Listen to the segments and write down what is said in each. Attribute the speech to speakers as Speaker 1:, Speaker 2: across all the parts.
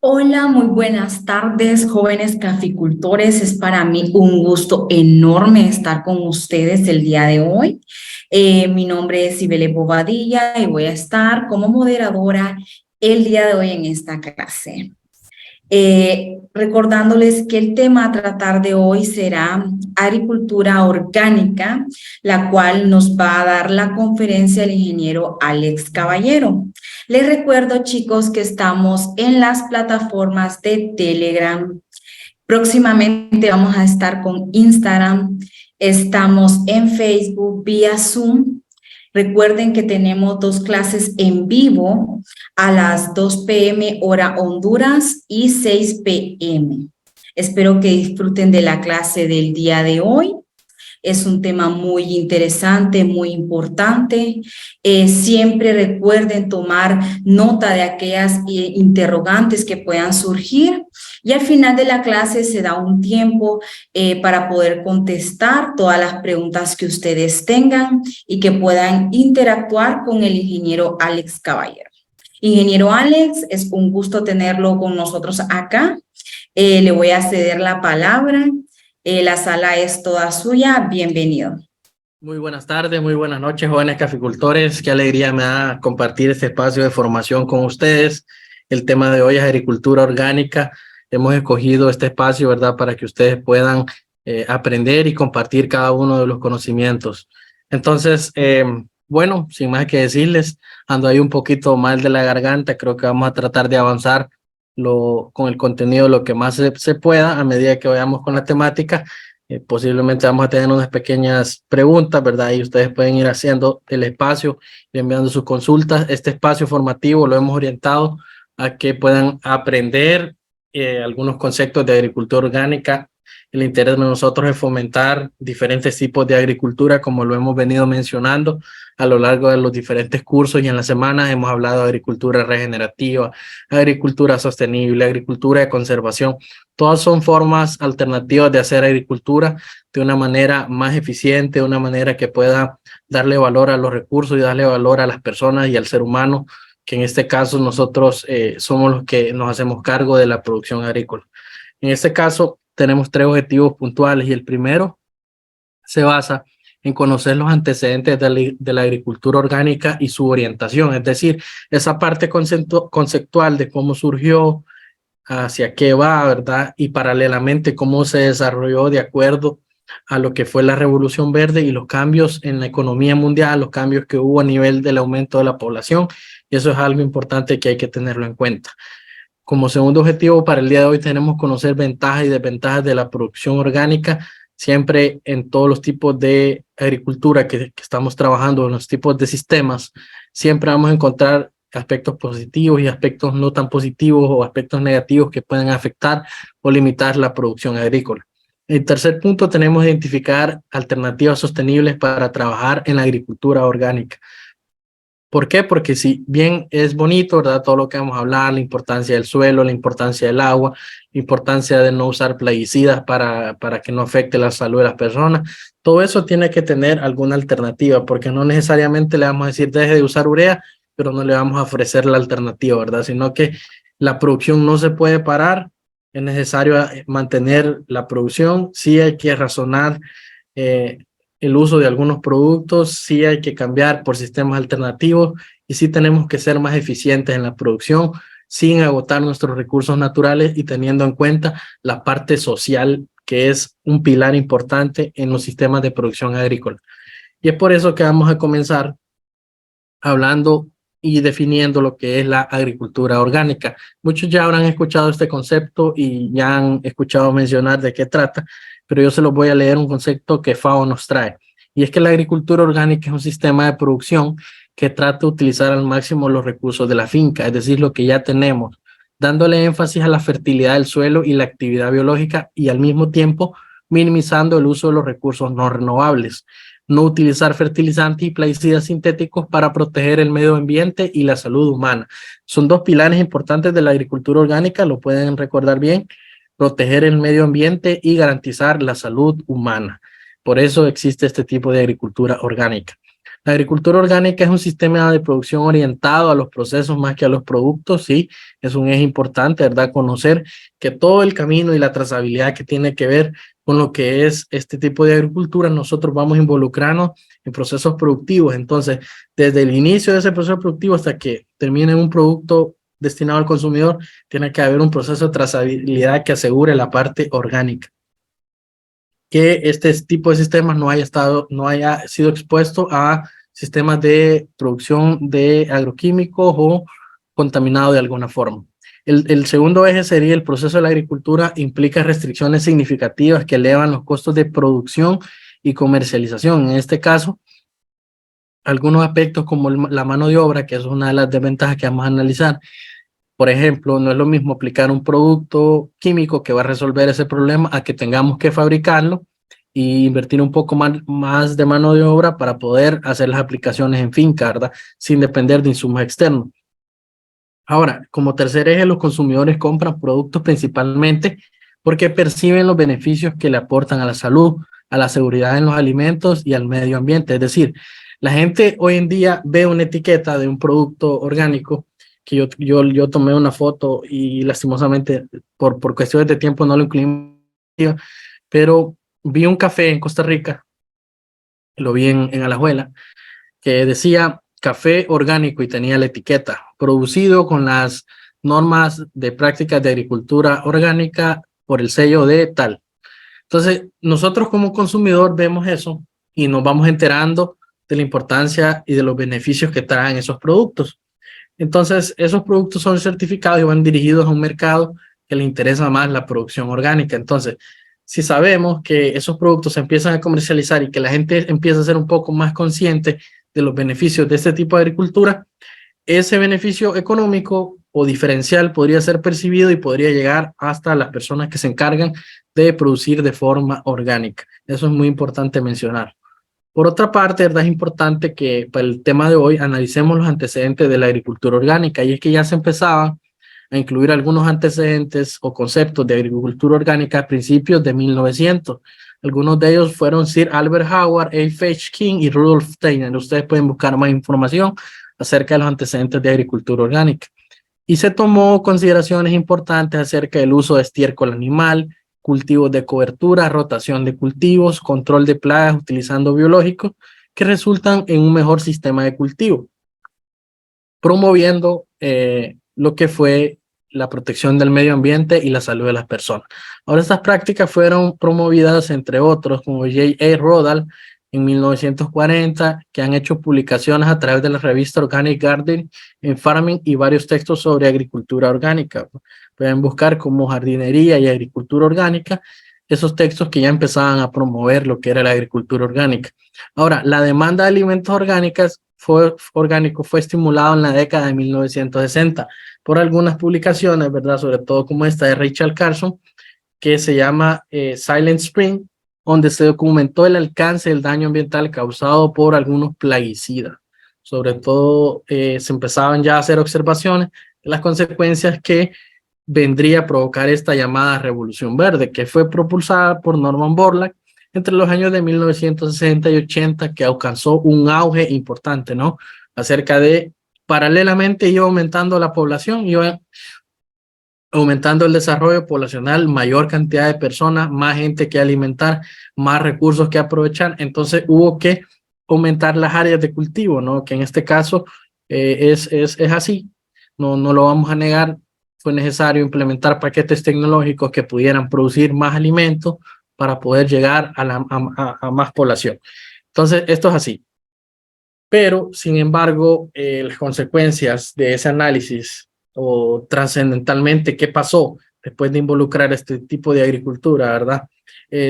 Speaker 1: Hola, muy buenas tardes, jóvenes caficultores. Es para mí un gusto enorme estar con ustedes el día de hoy. Mi nombre es Cibele Bobadilla y voy a estar como moderadora el día de hoy en esta clase. Recordándoles que el tema a tratar de hoy será agricultura orgánica, la cual nos va a dar la conferencia el ingeniero Alex Caballero. Les recuerdo, chicos, que estamos en las plataformas de Telegram. Próximamente vamos a estar con Instagram. Estamos en Facebook vía Zoom. Recuerden que tenemos dos clases en vivo a las 2 p.m. hora Honduras y 6 p.m. Espero que disfruten de la clase del día de hoy. Es un tema muy interesante, muy importante. Siempre recuerden tomar nota de aquellas interrogantes que puedan surgir y al final de la clase se da un tiempo para poder contestar todas las preguntas que ustedes tengan y que puedan interactuar con el ingeniero Alex Caballero. Ingeniero Alex, es un gusto tenerlo con nosotros acá. Le voy a ceder la palabra. La sala es toda suya. Bienvenido.
Speaker 2: Muy buenas tardes, muy buenas noches, jóvenes caficultores. Qué alegría me da compartir este espacio de formación con ustedes. El tema de hoy es agricultura orgánica. Hemos escogido este espacio, ¿verdad?, para que ustedes puedan aprender y compartir cada uno de los conocimientos. Entonces, bueno, sin más que decirles, ando ahí un poquito mal de la garganta. Creo que vamos a tratar de avanzar con el contenido lo que más se pueda a medida que vayamos con la temática. Posiblemente vamos a tener unas pequeñas preguntas, ¿verdad? Y ustedes pueden ir haciendo el espacio y enviando sus consultas. Este espacio formativo lo hemos orientado a que puedan aprender algunos conceptos de agricultura orgánica. El interés de nosotros es fomentar diferentes tipos de agricultura, como lo hemos venido mencionando a lo largo de los diferentes cursos, y en la semana hemos hablado de agricultura regenerativa, agricultura sostenible, agricultura de conservación. Todas son formas alternativas de hacer agricultura de una manera más eficiente, de una manera que pueda darle valor a los recursos y darle valor a las personas y al ser humano, que en este caso nosotros somos los que nos hacemos cargo de la producción agrícola. En este caso tenemos tres objetivos puntuales, y el primero se basa en conocer los antecedentes de la agricultura orgánica y su orientación, es decir, esa parte conceptual de cómo surgió, hacia qué va, ¿verdad? Y paralelamente cómo se desarrolló de acuerdo a lo que fue la Revolución Verde y los cambios en la economía mundial, los cambios que hubo a nivel del aumento de la población, y eso es algo importante que hay que tenerlo en cuenta. Como segundo objetivo para el día de hoy tenemos conocer ventajas y desventajas de la producción orgánica. Siempre en todos los tipos de agricultura que estamos trabajando, en los tipos de sistemas, siempre vamos a encontrar aspectos positivos y aspectos no tan positivos, o aspectos negativos que pueden afectar o limitar la producción agrícola. En tercer punto, tenemos que identificar alternativas sostenibles para trabajar en la agricultura orgánica. ¿Por qué? Porque si bien es bonito, ¿verdad?, todo lo que vamos a hablar, la importancia del suelo, la importancia del agua, la importancia de no usar plaguicidas para que no afecte la salud de las personas, todo eso tiene que tener alguna alternativa, porque no necesariamente le vamos a decir deje de usar urea, pero no le vamos a ofrecer la alternativa, ¿verdad? Sino que la producción no se puede parar, es necesario mantener la producción, sí hay que razonar el uso de algunos productos, sí hay que cambiar por sistemas alternativos, y sí tenemos que ser más eficientes en la producción sin agotar nuestros recursos naturales y teniendo en cuenta la parte social, que es un pilar importante en los sistemas de producción agrícola. Y es por eso que vamos a comenzar hablando y definiendo lo que es la agricultura orgánica. Muchos ya habrán escuchado este concepto y ya han escuchado mencionar de qué trata, pero yo se los voy a leer un concepto que FAO nos trae. Y es que la agricultura orgánica es un sistema de producción que trata de utilizar al máximo los recursos de la finca, es decir, lo que ya tenemos, dándole énfasis a la fertilidad del suelo y la actividad biológica, y al mismo tiempo minimizando el uso de los recursos no renovables. No utilizar fertilizantes y plaguicidas sintéticos para proteger el medio ambiente y la salud humana. Son dos pilares importantes de la agricultura orgánica, lo pueden recordar bien: proteger el medio ambiente y garantizar la salud humana. Por eso existe este tipo de agricultura orgánica. La agricultura orgánica es un sistema de producción orientado a los procesos más que a los productos, sí, es un eje importante, ¿verdad? Conocer que todo el camino y la trazabilidad que tiene que ver con lo que es este tipo de agricultura, nosotros vamos a involucrarnos en procesos productivos. Entonces, desde el inicio de ese proceso productivo hasta que termine un producto destinado al consumidor, tiene que haber un proceso de trazabilidad que asegure la parte orgánica. Que este tipo de sistemas no haya sido expuesto a sistemas de producción de agroquímicos o contaminado de alguna forma. El segundo eje sería el proceso de la agricultura implica restricciones significativas que elevan los costos de producción y comercialización. En este caso, algunos aspectos como la mano de obra, que es una de las desventajas que vamos a analizar. Por ejemplo, no es lo mismo aplicar un producto químico que va a resolver ese problema a que tengamos que fabricarlo y invertir un poco más de mano de obra para poder hacer las aplicaciones en finca, ¿verdad? Sin depender de insumos externos. Ahora, como tercer eje, los consumidores compran productos principalmente porque perciben los beneficios que le aportan a la salud, a la seguridad en los alimentos y al medio ambiente. Es decir, la gente hoy en día ve una etiqueta de un producto orgánico que yo tomé una foto y lastimosamente por cuestiones de tiempo no lo incluí, pero vi un café en Costa Rica, lo vi en Alajuela, que decía café orgánico y tenía la etiqueta, producido con las normas de prácticas de agricultura orgánica por el sello de tal. Entonces, nosotros como consumidor vemos eso y nos vamos enterando de la importancia y de los beneficios que traen esos productos. Entonces, esos productos son certificados y van dirigidos a un mercado que le interesa más la producción orgánica. Entonces, si sabemos que esos productos se empiezan a comercializar y que la gente empieza a ser un poco más consciente de los beneficios de este tipo de agricultura, ese beneficio económico o diferencial podría ser percibido y podría llegar hasta las personas que se encargan de producir de forma orgánica. Eso es muy importante mencionar. Por otra parte, ¿verdad? Es importante que para el tema de hoy analicemos los antecedentes de la agricultura orgánica, y es que ya se empezaban a incluir algunos antecedentes o conceptos de agricultura orgánica a principios de 1900. Algunos de ellos fueron Sir Albert Howard, A. F. King y Rudolf Steiner. Ustedes pueden buscar más información acerca de los antecedentes de agricultura orgánica. Y se tomó consideraciones importantes acerca del uso de estiércol animal, cultivos de cobertura, rotación de cultivos, control de plagas utilizando biológicos, que resultan en un mejor sistema de cultivo, promoviendo lo que fue la protección del medio ambiente y la salud de las personas. Ahora, estas prácticas fueron promovidas, entre otros, como J.A. Rodal en 1940, que han hecho publicaciones a través de la revista Organic Gardening and Farming y varios textos sobre agricultura orgánica. Pueden buscar como jardinería y agricultura orgánica esos textos que ya empezaban a promover lo que era la agricultura orgánica. Ahora, la demanda de alimentos orgánicos fue estimulado en la década de 1960 por algunas publicaciones, ¿verdad? Sobre todo como esta de Rachel Carson, que se llama Silent Spring, donde se documentó el alcance del daño ambiental causado por algunos plaguicidas. Sobre todo se empezaban ya a hacer observaciones de las consecuencias que vendría a provocar esta llamada Revolución Verde, que fue propulsada por Norman Borlaug entre los años de 1960 y 80, que alcanzó un auge importante, ¿no? Acerca de, paralelamente iba aumentando la población, iba aumentando el desarrollo poblacional, mayor cantidad de personas, más gente que alimentar, más recursos que aprovechar, entonces hubo que aumentar las áreas de cultivo, ¿no? Que en este caso es así, no lo vamos a negar, fue necesario implementar paquetes tecnológicos que pudieran producir más alimentos para poder llegar a más población. Entonces, esto es así. Pero, sin embargo, las consecuencias de ese análisis o trascendentalmente qué pasó después de involucrar este tipo de agricultura, ¿verdad?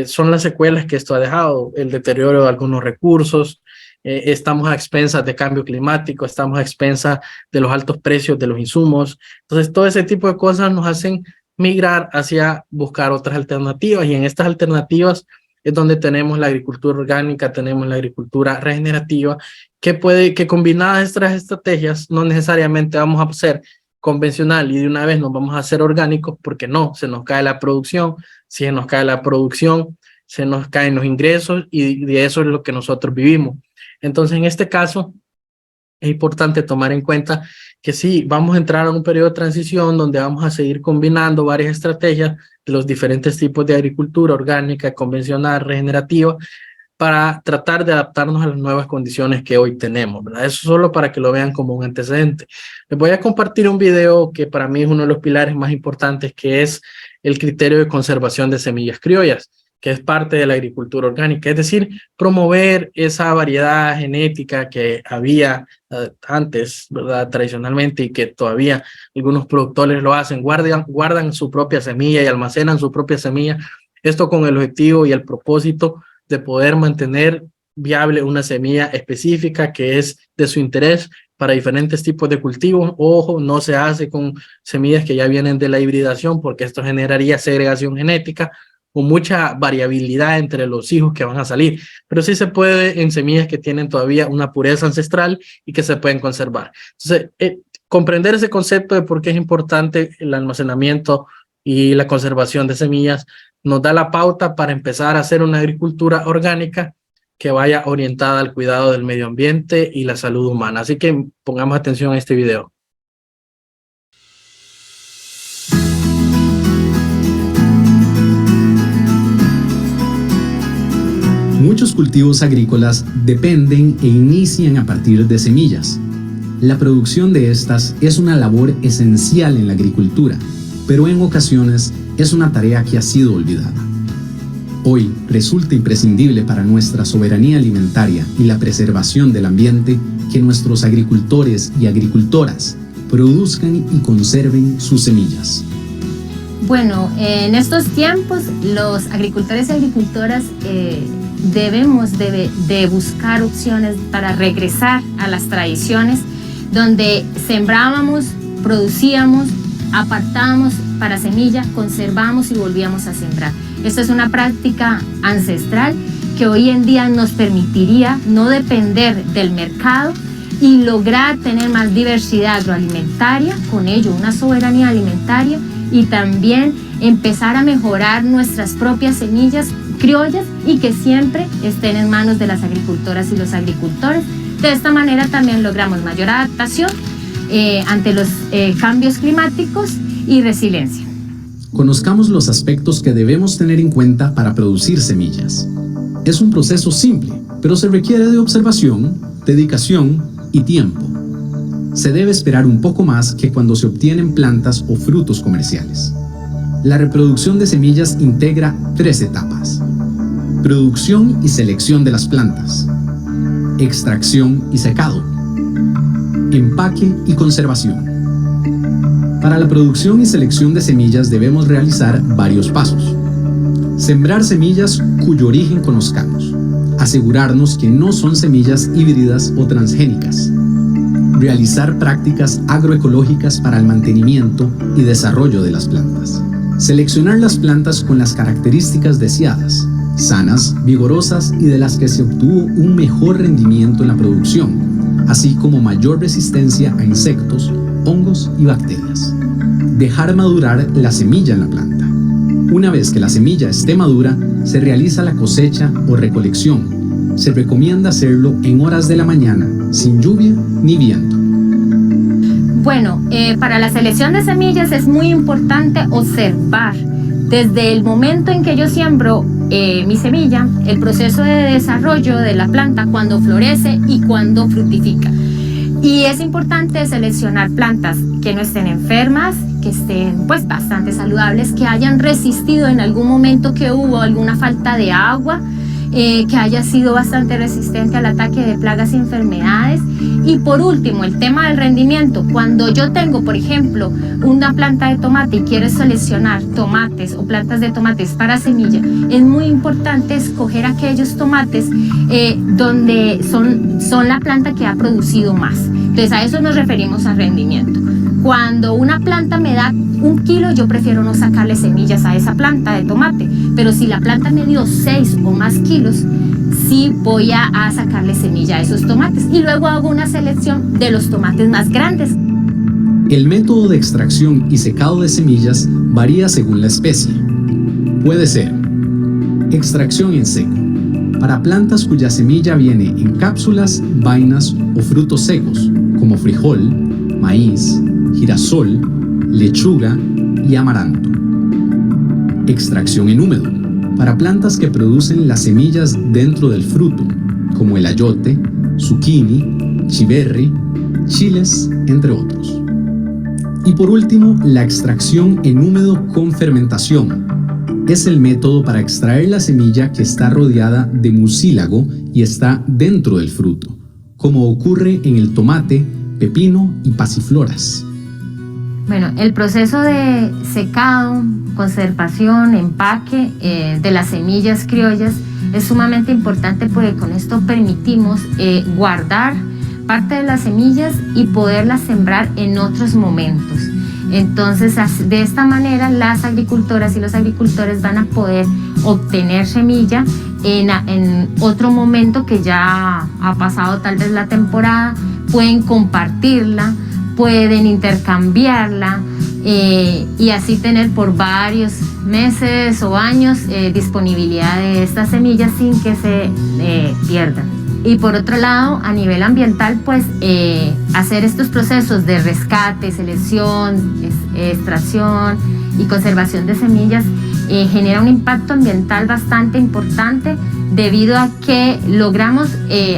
Speaker 2: Son las secuelas que esto ha dejado, el deterioro de algunos recursos, estamos a expensas de cambio climático, estamos a expensas de los altos precios de los insumos. Entonces, todo ese tipo de cosas nos hacen migrar hacia buscar otras alternativas, y en estas alternativas es donde tenemos la agricultura orgánica, tenemos la agricultura regenerativa, que combinadas estas estrategias no necesariamente vamos a hacer convencional y de una vez nos vamos a hacer orgánicos, porque no, se nos cae la producción, si se nos cae la producción, se nos caen los ingresos y de eso es lo que nosotros vivimos. Entonces, en este caso, es importante tomar en cuenta que sí, vamos a entrar a un periodo de transición donde vamos a seguir combinando varias estrategias de los diferentes tipos de agricultura orgánica, convencional, regenerativa, para tratar de adaptarnos a las nuevas condiciones que hoy tenemos, ¿verdad? Eso solo para que lo vean como un antecedente. Les voy a compartir un video que para mí es uno de los pilares más importantes, que es el criterio de conservación de semillas criollas, que es parte de la agricultura orgánica, es decir, promover esa variedad genética que había antes, ¿verdad? Tradicionalmente, y que todavía algunos productores lo hacen, guardan su propia semilla y almacenan su propia semilla, esto con el objetivo y el propósito de poder mantener viable una semilla específica que es de su interés para diferentes tipos de cultivos. Ojo, no se hace con semillas que ya vienen de la hibridación, porque esto generaría segregación genética o mucha variabilidad entre los hijos que van a salir, pero sí se puede en semillas que tienen todavía una pureza ancestral y que se pueden conservar. Entonces, comprender ese concepto de por qué es importante el almacenamiento y la conservación de semillas nos da la pauta para empezar a hacer una agricultura orgánica que vaya orientada al cuidado del medio ambiente y la salud humana. Así que pongamos atención a este video.
Speaker 3: Muchos cultivos agrícolas dependen e inician a partir de semillas. La producción de estas es una labor esencial en la agricultura, pero en ocasiones es una tarea que ha sido olvidada. Hoy resulta imprescindible para nuestra soberanía alimentaria y la preservación del ambiente que nuestros agricultores y agricultoras produzcan y conserven sus semillas.
Speaker 4: Bueno, en estos tiempos los agricultores y agricultoras debemos de buscar opciones para regresar a las tradiciones donde sembrábamos, producíamos, apartábamos para semilla, conservamos y volvíamos a sembrar. Esto es una práctica ancestral que hoy en día nos permitiría no depender del mercado y lograr tener más diversidad agroalimentaria, con ello una soberanía alimentaria, y también empezar a mejorar nuestras propias semillas criollas y que siempre estén en manos de las agricultoras y los agricultores. De esta manera también logramos mayor adaptación ante los cambios climáticos y resiliencia.
Speaker 3: Conozcamos los aspectos que debemos tener en cuenta para producir semillas. Es un proceso simple, pero se requiere de observación, dedicación y tiempo. Se debe esperar un poco más que cuando se obtienen plantas o frutos comerciales. La reproducción de semillas integra 3 etapas: producción y selección de las plantas, extracción y secado, empaque y conservación. Para la producción y selección de semillas debemos realizar varios pasos. Sembrar semillas cuyo origen conozcamos. Asegurarnos que no son semillas híbridas o transgénicas. Realizar prácticas agroecológicas para el mantenimiento y desarrollo de las plantas. Seleccionar las plantas con las características deseadas, sanas, vigorosas y de las que se obtuvo un mejor rendimiento en la producción, así como mayor resistencia a insectos, hongos y bacterias. Dejar madurar la semilla en la planta. Una vez que la semilla esté madura, se realiza la cosecha o recolección. Se recomienda hacerlo en horas de la mañana, sin lluvia ni viento.
Speaker 4: Bueno, para la selección de semillas es muy importante observar desde el momento en que yo siembro mi semilla, el proceso de desarrollo de la planta, cuando florece y cuando fructifica. Y es importante seleccionar plantas que no estén enfermas, que estén pues bastante saludables, que hayan resistido en algún momento que hubo alguna falta de agua, que haya sido bastante resistente al ataque de plagas y enfermedades. Y por último, el tema del rendimiento. Cuando yo tengo, por ejemplo, una planta de tomate y quiero seleccionar tomates o plantas de tomates para semilla, es muy importante escoger aquellos tomates donde son la planta que ha producido más. Entonces a eso nos referimos a rendimiento. Cuando una planta me da 1 kilo, yo prefiero no sacarle semillas a esa planta de tomate, pero si la planta me dio 6 o más kilos, sí voy a sacarle semilla a esos tomates, y luego hago una selección de los tomates más grandes.
Speaker 3: El método de extracción y secado de semillas varía según la especie. Puede ser extracción en seco, para plantas cuya semilla viene en cápsulas, vainas o frutos secos, como frijol, maíz, girasol, lechuga y amaranto. Extracción en húmedo, para plantas que producen las semillas dentro del fruto, como el ayote, zucchini, chiverri, chiles, entre otros. Y por último, la extracción en húmedo con fermentación. Es el método para extraer la semilla que está rodeada de mucílago y está dentro del fruto, como ocurre en el tomate, pepino y pasifloras.
Speaker 4: Bueno, el proceso de secado, conservación, empaque de las semillas criollas es sumamente importante porque con esto permitimos guardar parte de las semillas y poderlas sembrar en otros momentos. Entonces, de esta manera, las agricultoras y los agricultores van a poder obtener semilla en otro momento que ya ha pasado tal vez la temporada, pueden compartirla, pueden intercambiarla y así tener por varios meses o años disponibilidad de estas semillas sin que se pierdan. Y por otro lado, a nivel ambiental, pues hacer estos procesos de rescate, selección, extracción y conservación de semillas genera un impacto ambiental bastante importante debido a que logramos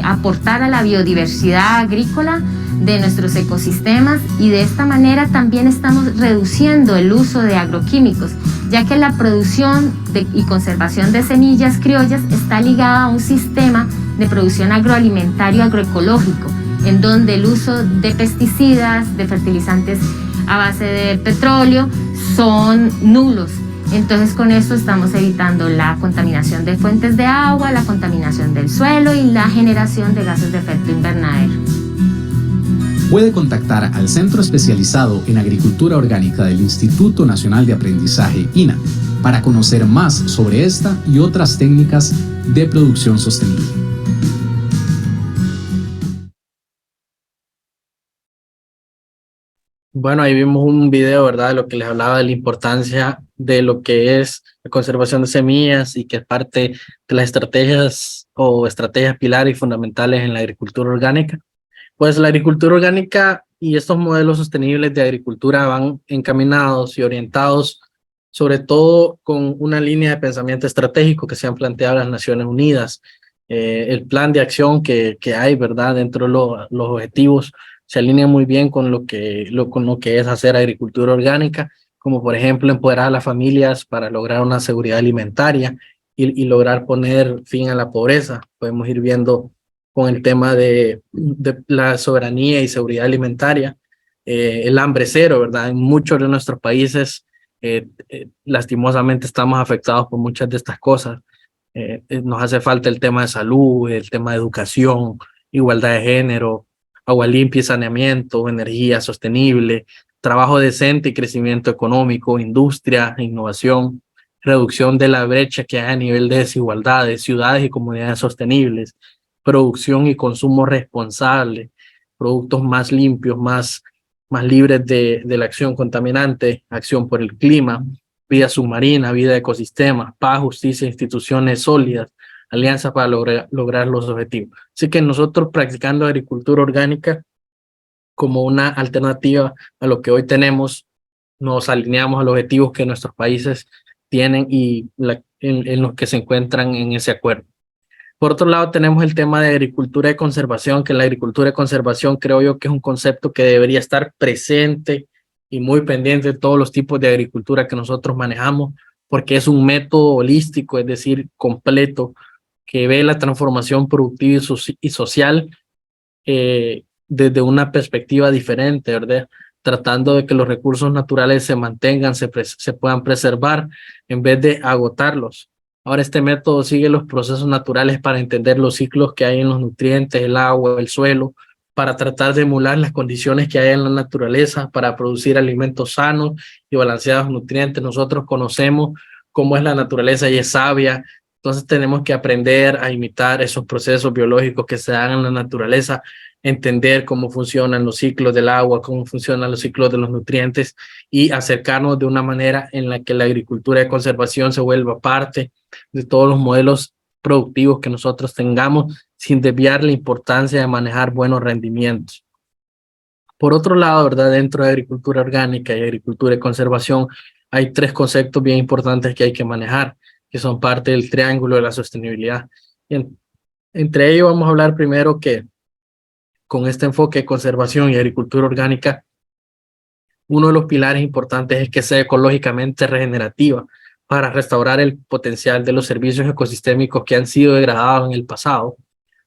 Speaker 4: aportar a la biodiversidad agrícola de nuestros ecosistemas y de esta manera también estamos reduciendo el uso de agroquímicos, ya que la producción y conservación de semillas criollas está ligada a un sistema de producción agroalimentario agroecológico, en donde el uso de pesticidas, de fertilizantes a base de petróleo son nulos. Entonces con esto estamos evitando la contaminación de fuentes de agua, la contaminación del suelo y la generación de gases de efecto invernadero.
Speaker 3: Puede contactar al Centro Especializado en Agricultura Orgánica del Instituto Nacional de Aprendizaje, INA, para conocer más sobre esta y otras técnicas de producción sostenible.
Speaker 2: Bueno, ahí vimos un video, ¿verdad? De lo que les hablaba de la importancia de lo que es la conservación de semillas y que es parte de las estrategias o estrategias pilares y fundamentales en la agricultura orgánica. Pues la agricultura orgánica y estos modelos sostenibles de agricultura van encaminados y orientados sobre todo con una línea de pensamiento estratégico que se han planteado las Naciones Unidas. El plan de acción que hay, ¿verdad? Dentro de los objetivos se alinea muy bien con lo que es hacer agricultura orgánica, como por ejemplo empoderar a las familias para lograr una seguridad alimentaria y lograr poner fin a la pobreza. Podemos ir viendo con el tema de la soberanía y seguridad alimentaria, el hambre cero, ¿verdad? En muchos de nuestros países, lastimosamente, estamos afectados por muchas de estas cosas. Nos hace falta el tema de salud, el tema de educación, igualdad de género, agua limpia y saneamiento, energía sostenible, trabajo decente y crecimiento económico, industria, innovación, reducción de la brecha que hay a nivel de desigualdades, ciudades y comunidades sostenibles, producción y consumo responsable, productos más limpios, más libres de la acción contaminante, acción por el clima, vida submarina, vida de ecosistemas, paz, justicia, instituciones sólidas, alianzas para lograr los objetivos. Así que nosotros practicando agricultura orgánica como una alternativa a lo que hoy tenemos, nos alineamos a los objetivos que nuestros países tienen y en los que se encuentran en ese acuerdo. Por otro lado, tenemos el tema de agricultura de conservación, que la agricultura de conservación creo yo que es un concepto que debería estar presente y muy pendiente de todos los tipos de agricultura que nosotros manejamos, porque es un método holístico, es decir, completo, que ve la transformación productiva y social desde una perspectiva diferente, ¿verdad? Tratando de que los recursos naturales se mantengan, se puedan preservar en vez de agotarlos. Ahora este método sigue los procesos naturales para entender los ciclos que hay en los nutrientes, el agua, el suelo, para tratar de emular las condiciones que hay en la naturaleza para producir alimentos sanos y balanceados nutrientes. Nosotros conocemos cómo es la naturaleza y es sabia, entonces tenemos que aprender a imitar esos procesos biológicos que se dan en la naturaleza, entender cómo funcionan los ciclos del agua, cómo funcionan los ciclos de los nutrientes y acercarnos de una manera en la que la agricultura de conservación se vuelva parte de todos los modelos productivos que nosotros tengamos sin desviar la importancia de manejar buenos rendimientos. Por otro lado, ¿verdad? Dentro de agricultura orgánica y agricultura de conservación hay tres conceptos bien importantes que hay que manejar, que son parte del triángulo de la sostenibilidad. Entre ellos vamos a hablar primero que con este enfoque de conservación y agricultura orgánica, uno de los pilares importantes es que sea ecológicamente regenerativa para restaurar el potencial de los servicios ecosistémicos que han sido degradados en el pasado.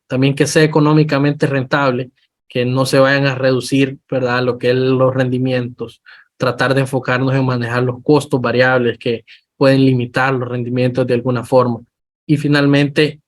Speaker 2: También que sea económicamente rentable, que no se vayan a reducir, ¿verdad?, lo que es los rendimientos, tratar de enfocarnos en manejar los costos variables que pueden limitar los rendimientos de alguna forma. Y finalmente,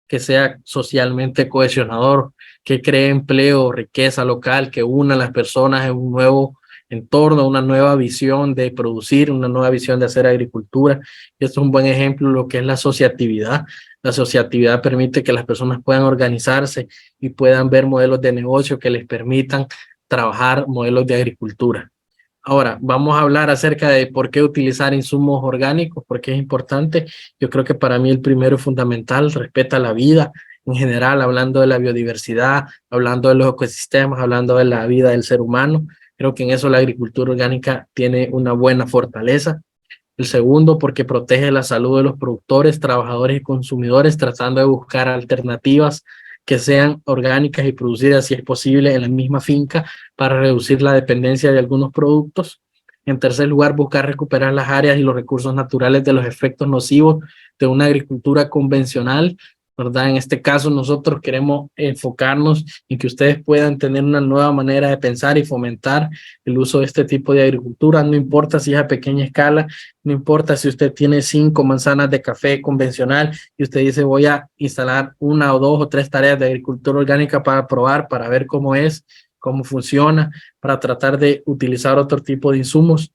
Speaker 2: que sea socialmente cohesionador, que cree empleo, riqueza local, que una a las personas en un nuevo entorno, una nueva visión de producir, una nueva visión de hacer agricultura. Y esto es un buen ejemplo de lo que es la asociatividad. La asociatividad permite que las personas puedan organizarse y puedan ver modelos de negocio que les permitan trabajar modelos de agricultura. Ahora, vamos a hablar acerca de por qué utilizar insumos orgánicos, por qué es importante. Yo creo que para mí el primero es fundamental, respeta la vida en general, hablando de la biodiversidad, hablando de los ecosistemas, hablando de la vida del ser humano. Creo que en eso la agricultura orgánica tiene una buena fortaleza. El segundo, porque protege la salud de los productores, trabajadores y consumidores, tratando de buscar alternativas que sean orgánicas y producidas, si es posible, en la misma finca para reducir la dependencia de algunos productos. En tercer lugar, buscar recuperar las áreas y los recursos naturales de los efectos nocivos de una agricultura convencional, ¿verdad? En este caso, nosotros queremos enfocarnos en que ustedes puedan tener una nueva manera de pensar y fomentar el uso de este tipo de agricultura. No importa si es a pequeña escala, no importa si usted tiene 5 manzanas de café convencional y usted dice voy a instalar 1 o 2 o 3 tareas de agricultura orgánica para probar, para ver cómo es, cómo funciona, para tratar de utilizar otro tipo de insumos.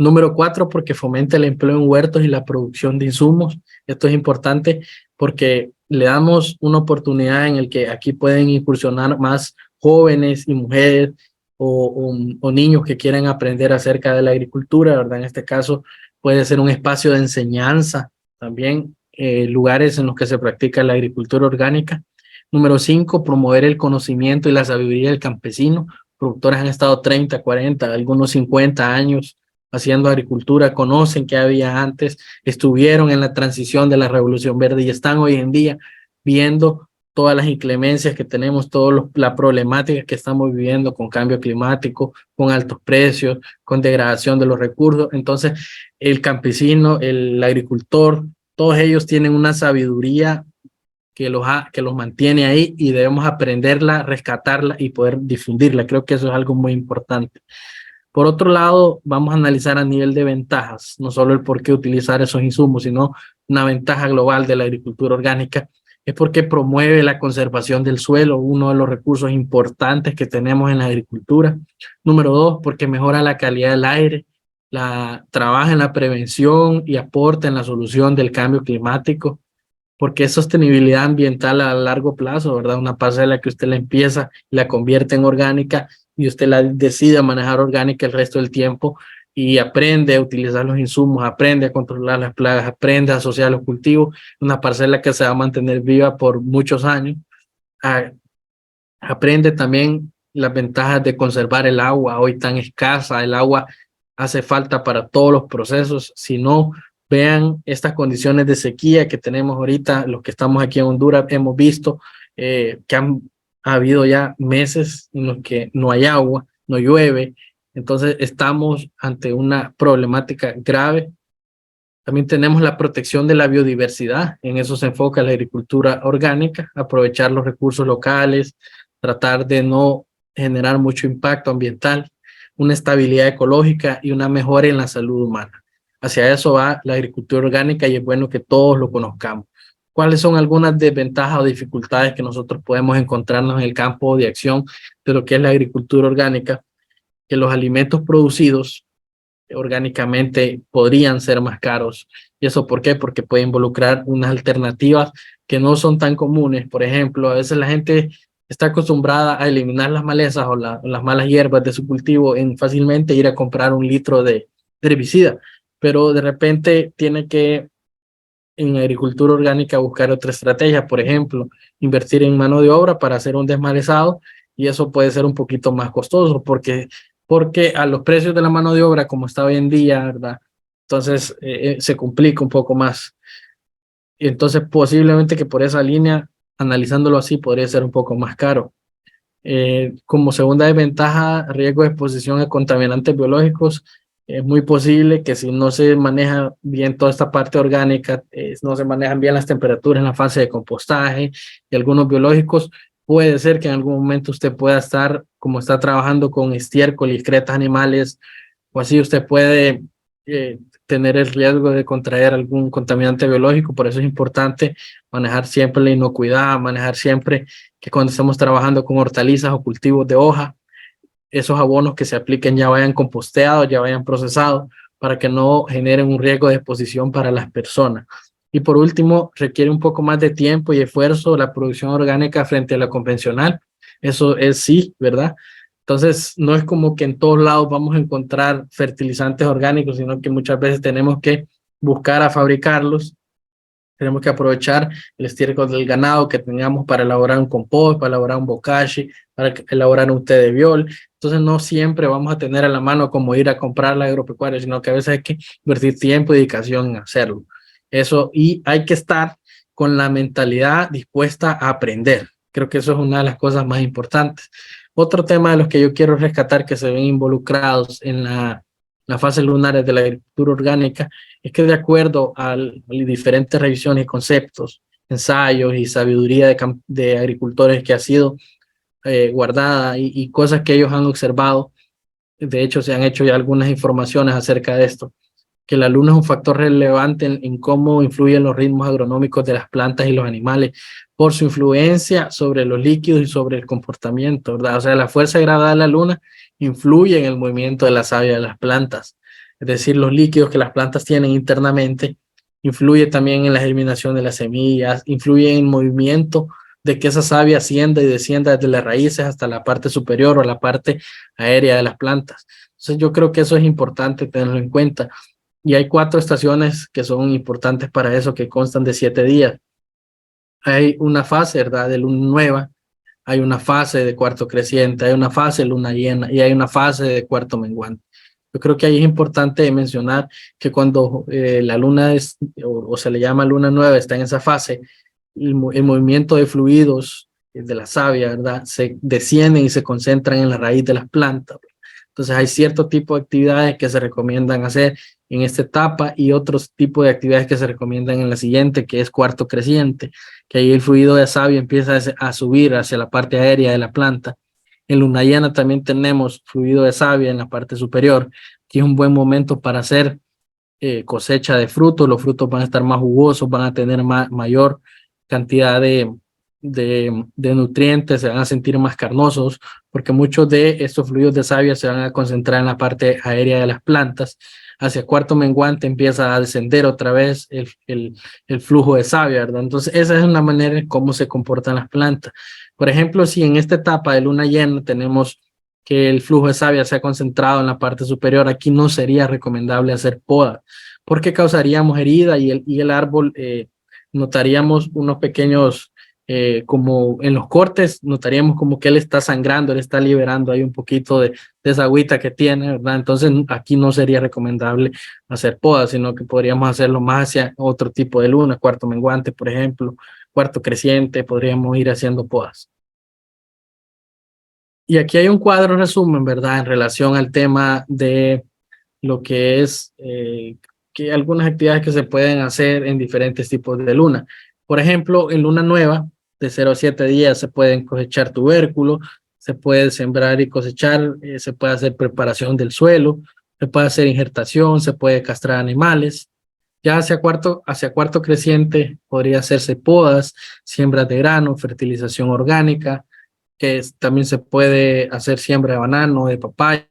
Speaker 2: Número 4, porque fomenta el empleo en huertos y la producción de insumos. Esto es importante porque le damos una oportunidad en el que aquí pueden incursionar más jóvenes y mujeres o niños que quieren aprender acerca de la agricultura, ¿verdad? En este caso puede ser un espacio de enseñanza, también lugares en los que se practica la agricultura orgánica. Número 5, promover el conocimiento y la sabiduría del campesino. Productores han estado 30, 40, algunos 50 años haciendo agricultura, conocen qué había antes, estuvieron en la transición de la Revolución Verde y están hoy en día viendo todas las inclemencias que tenemos, toda la problemática que estamos viviendo con cambio climático, con altos precios, con degradación de los recursos. Entonces, el campesino, el agricultor, todos ellos tienen una sabiduría que los mantiene ahí y debemos aprenderla, rescatarla y poder difundirla. Creo que eso es algo muy importante. Por otro lado, vamos a analizar a nivel de ventajas, no solo el por qué utilizar esos insumos, sino una ventaja global de la agricultura orgánica, es porque promueve la conservación del suelo, uno de los recursos importantes que tenemos en la agricultura. Número 2, porque mejora la calidad del aire, trabaja en la prevención y aporta en la solución del cambio climático, porque es sostenibilidad ambiental a largo plazo, ¿verdad? Una parcela que usted la empieza y la convierte en orgánica y usted la decide manejar orgánica el resto del tiempo y aprende a utilizar los insumos, aprende a controlar las plagas, aprende a asociar los cultivos, una parcela que se va a mantener viva por muchos años. Aprende también las ventajas de conservar el agua, hoy tan escasa, el agua hace falta para todos los procesos, si no, vean estas condiciones de sequía que tenemos ahorita, los que estamos aquí en Honduras, hemos visto que ha habido ya meses en los que no hay agua, no llueve, entonces estamos ante una problemática grave. También tenemos la protección de la biodiversidad, en eso se enfoca la agricultura orgánica, aprovechar los recursos locales, tratar de no generar mucho impacto ambiental, una estabilidad ecológica y una mejora en la salud humana. Hacia eso va la agricultura orgánica y es bueno que todos lo conozcamos. ¿Cuáles son algunas desventajas o dificultades que nosotros podemos encontrarnos en el campo de acción de lo que es la agricultura orgánica? Que los alimentos producidos orgánicamente podrían ser más caros. ¿Y eso por qué? Porque puede involucrar unas alternativas que no son tan comunes. Por ejemplo, a veces la gente está acostumbrada a eliminar las malezas o las malas hierbas de su cultivo en fácilmente ir a comprar 1 litro de herbicida, pero de repente tiene que en agricultura orgánica buscar otra estrategia, por ejemplo, invertir en mano de obra para hacer un desmalezado, y eso puede ser un poquito más costoso porque a los precios de la mano de obra como está hoy en día, ¿verdad? Entonces se complica un poco más. Y entonces posiblemente que por esa línea, analizándolo así, podría ser un poco más caro. Como segunda desventaja, riesgo de exposición a contaminantes biológicos. Es muy posible que si no se maneja bien toda esta parte orgánica, no se manejan bien las temperaturas en la fase de compostaje y algunos biológicos, puede ser que en algún momento usted pueda estar, como está trabajando con estiércol y excretas animales, o así usted puede tener el riesgo de contraer algún contaminante biológico. Por eso es importante manejar siempre la inocuidad, manejar siempre que cuando estamos trabajando con hortalizas o cultivos de hoja, esos abonos que se apliquen ya vayan composteados, ya vayan procesados, para que no generen un riesgo de exposición para las personas. Y por último, requiere un poco más de tiempo y esfuerzo la producción orgánica frente a la convencional. Eso es sí, ¿verdad? Entonces, no es como que en todos lados vamos a encontrar fertilizantes orgánicos, sino que muchas veces tenemos que buscar a fabricarlos. Tenemos que aprovechar el estiércol del ganado que tengamos para elaborar un compost, para elaborar un bokashi, para elaborar un té de biol. Entonces no siempre vamos a tener a la mano como ir a comprar la agropecuaria, sino que a veces hay que invertir tiempo y dedicación en hacerlo. Eso, y hay que estar con la mentalidad dispuesta a aprender. Creo que eso es una de las cosas más importantes. Otro tema de los que yo quiero rescatar que se ven involucrados en la fase lunar de la agricultura orgánica es que de acuerdo a diferentes revisiones y conceptos, ensayos y sabiduría de agricultores que ha sido guardada y cosas que ellos han observado, de hecho se han hecho ya algunas informaciones acerca de esto, que la luna es un factor relevante en cómo influyen los ritmos agronómicos de las plantas y los animales por su influencia sobre los líquidos y sobre el comportamiento, ¿verdad? O sea, la fuerza graduada de la luna influye en el movimiento de la savia de las plantas. Es decir, los líquidos que las plantas tienen internamente influye también en la germinación de las semillas, influye en el movimiento de que esa savia ascienda y descienda desde las raíces hasta la parte superior o la parte aérea de las plantas. Entonces yo creo que eso es importante tenerlo en cuenta. Y hay 4 estaciones que son importantes para eso, que constan de 7 días. Hay una fase, ¿verdad?, de luna nueva, hay una fase de cuarto creciente, hay una fase de luna llena y hay una fase de cuarto menguante. Yo creo que ahí es importante mencionar que cuando la luna es, o se le llama luna nueva, está en esa fase, el movimiento de fluidos de la savia, ¿verdad?, se descienden y se concentran en la raíz de las plantas. Entonces hay cierto tipo de actividades que se recomiendan hacer en esta etapa y otros tipos de actividades que se recomiendan en la siguiente, que es cuarto creciente, que ahí el fluido de savia empieza a subir hacia la parte aérea de la planta. En luna llena también tenemos fluido de savia en la parte superior, que es un buen momento para hacer cosecha de frutos. Los frutos van a estar más jugosos, van a tener mayor cantidad de nutrientes, se van a sentir más carnosos, porque muchos de estos fluidos de savia se van a concentrar en la parte aérea de las plantas. Hacia cuarto menguante empieza a descender otra vez el flujo de savia, ¿verdad? Entonces esa es una manera en cómo se comportan las plantas. Por ejemplo, si en esta etapa de luna llena tenemos que el flujo de savia se ha concentrado en la parte superior, aquí no sería recomendable hacer poda, porque causaríamos herida y el árbol notaríamos unos pequeños, como en los cortes, notaríamos como que él está sangrando, él está liberando ahí un poquito de esa agüita que tiene, ¿verdad? Entonces aquí no sería recomendable hacer poda, sino que podríamos hacerlo más hacia otro tipo de luna, cuarto menguante, por ejemplo, cuarto creciente, podríamos ir haciendo podas. Y aquí hay un cuadro resumen, ¿verdad?, en relación al tema de lo que es que algunas actividades que se pueden hacer en diferentes tipos de luna. Por ejemplo, en luna nueva, de 0 a 7 días, se pueden cosechar tubérculos, se puede sembrar y cosechar, se puede hacer preparación del suelo, se puede hacer injertación, se puede castrar animales. Ya hacia cuarto creciente podría hacerse podas, siembras de grano, fertilización orgánica, que también se puede hacer siembra de banano, de papaya,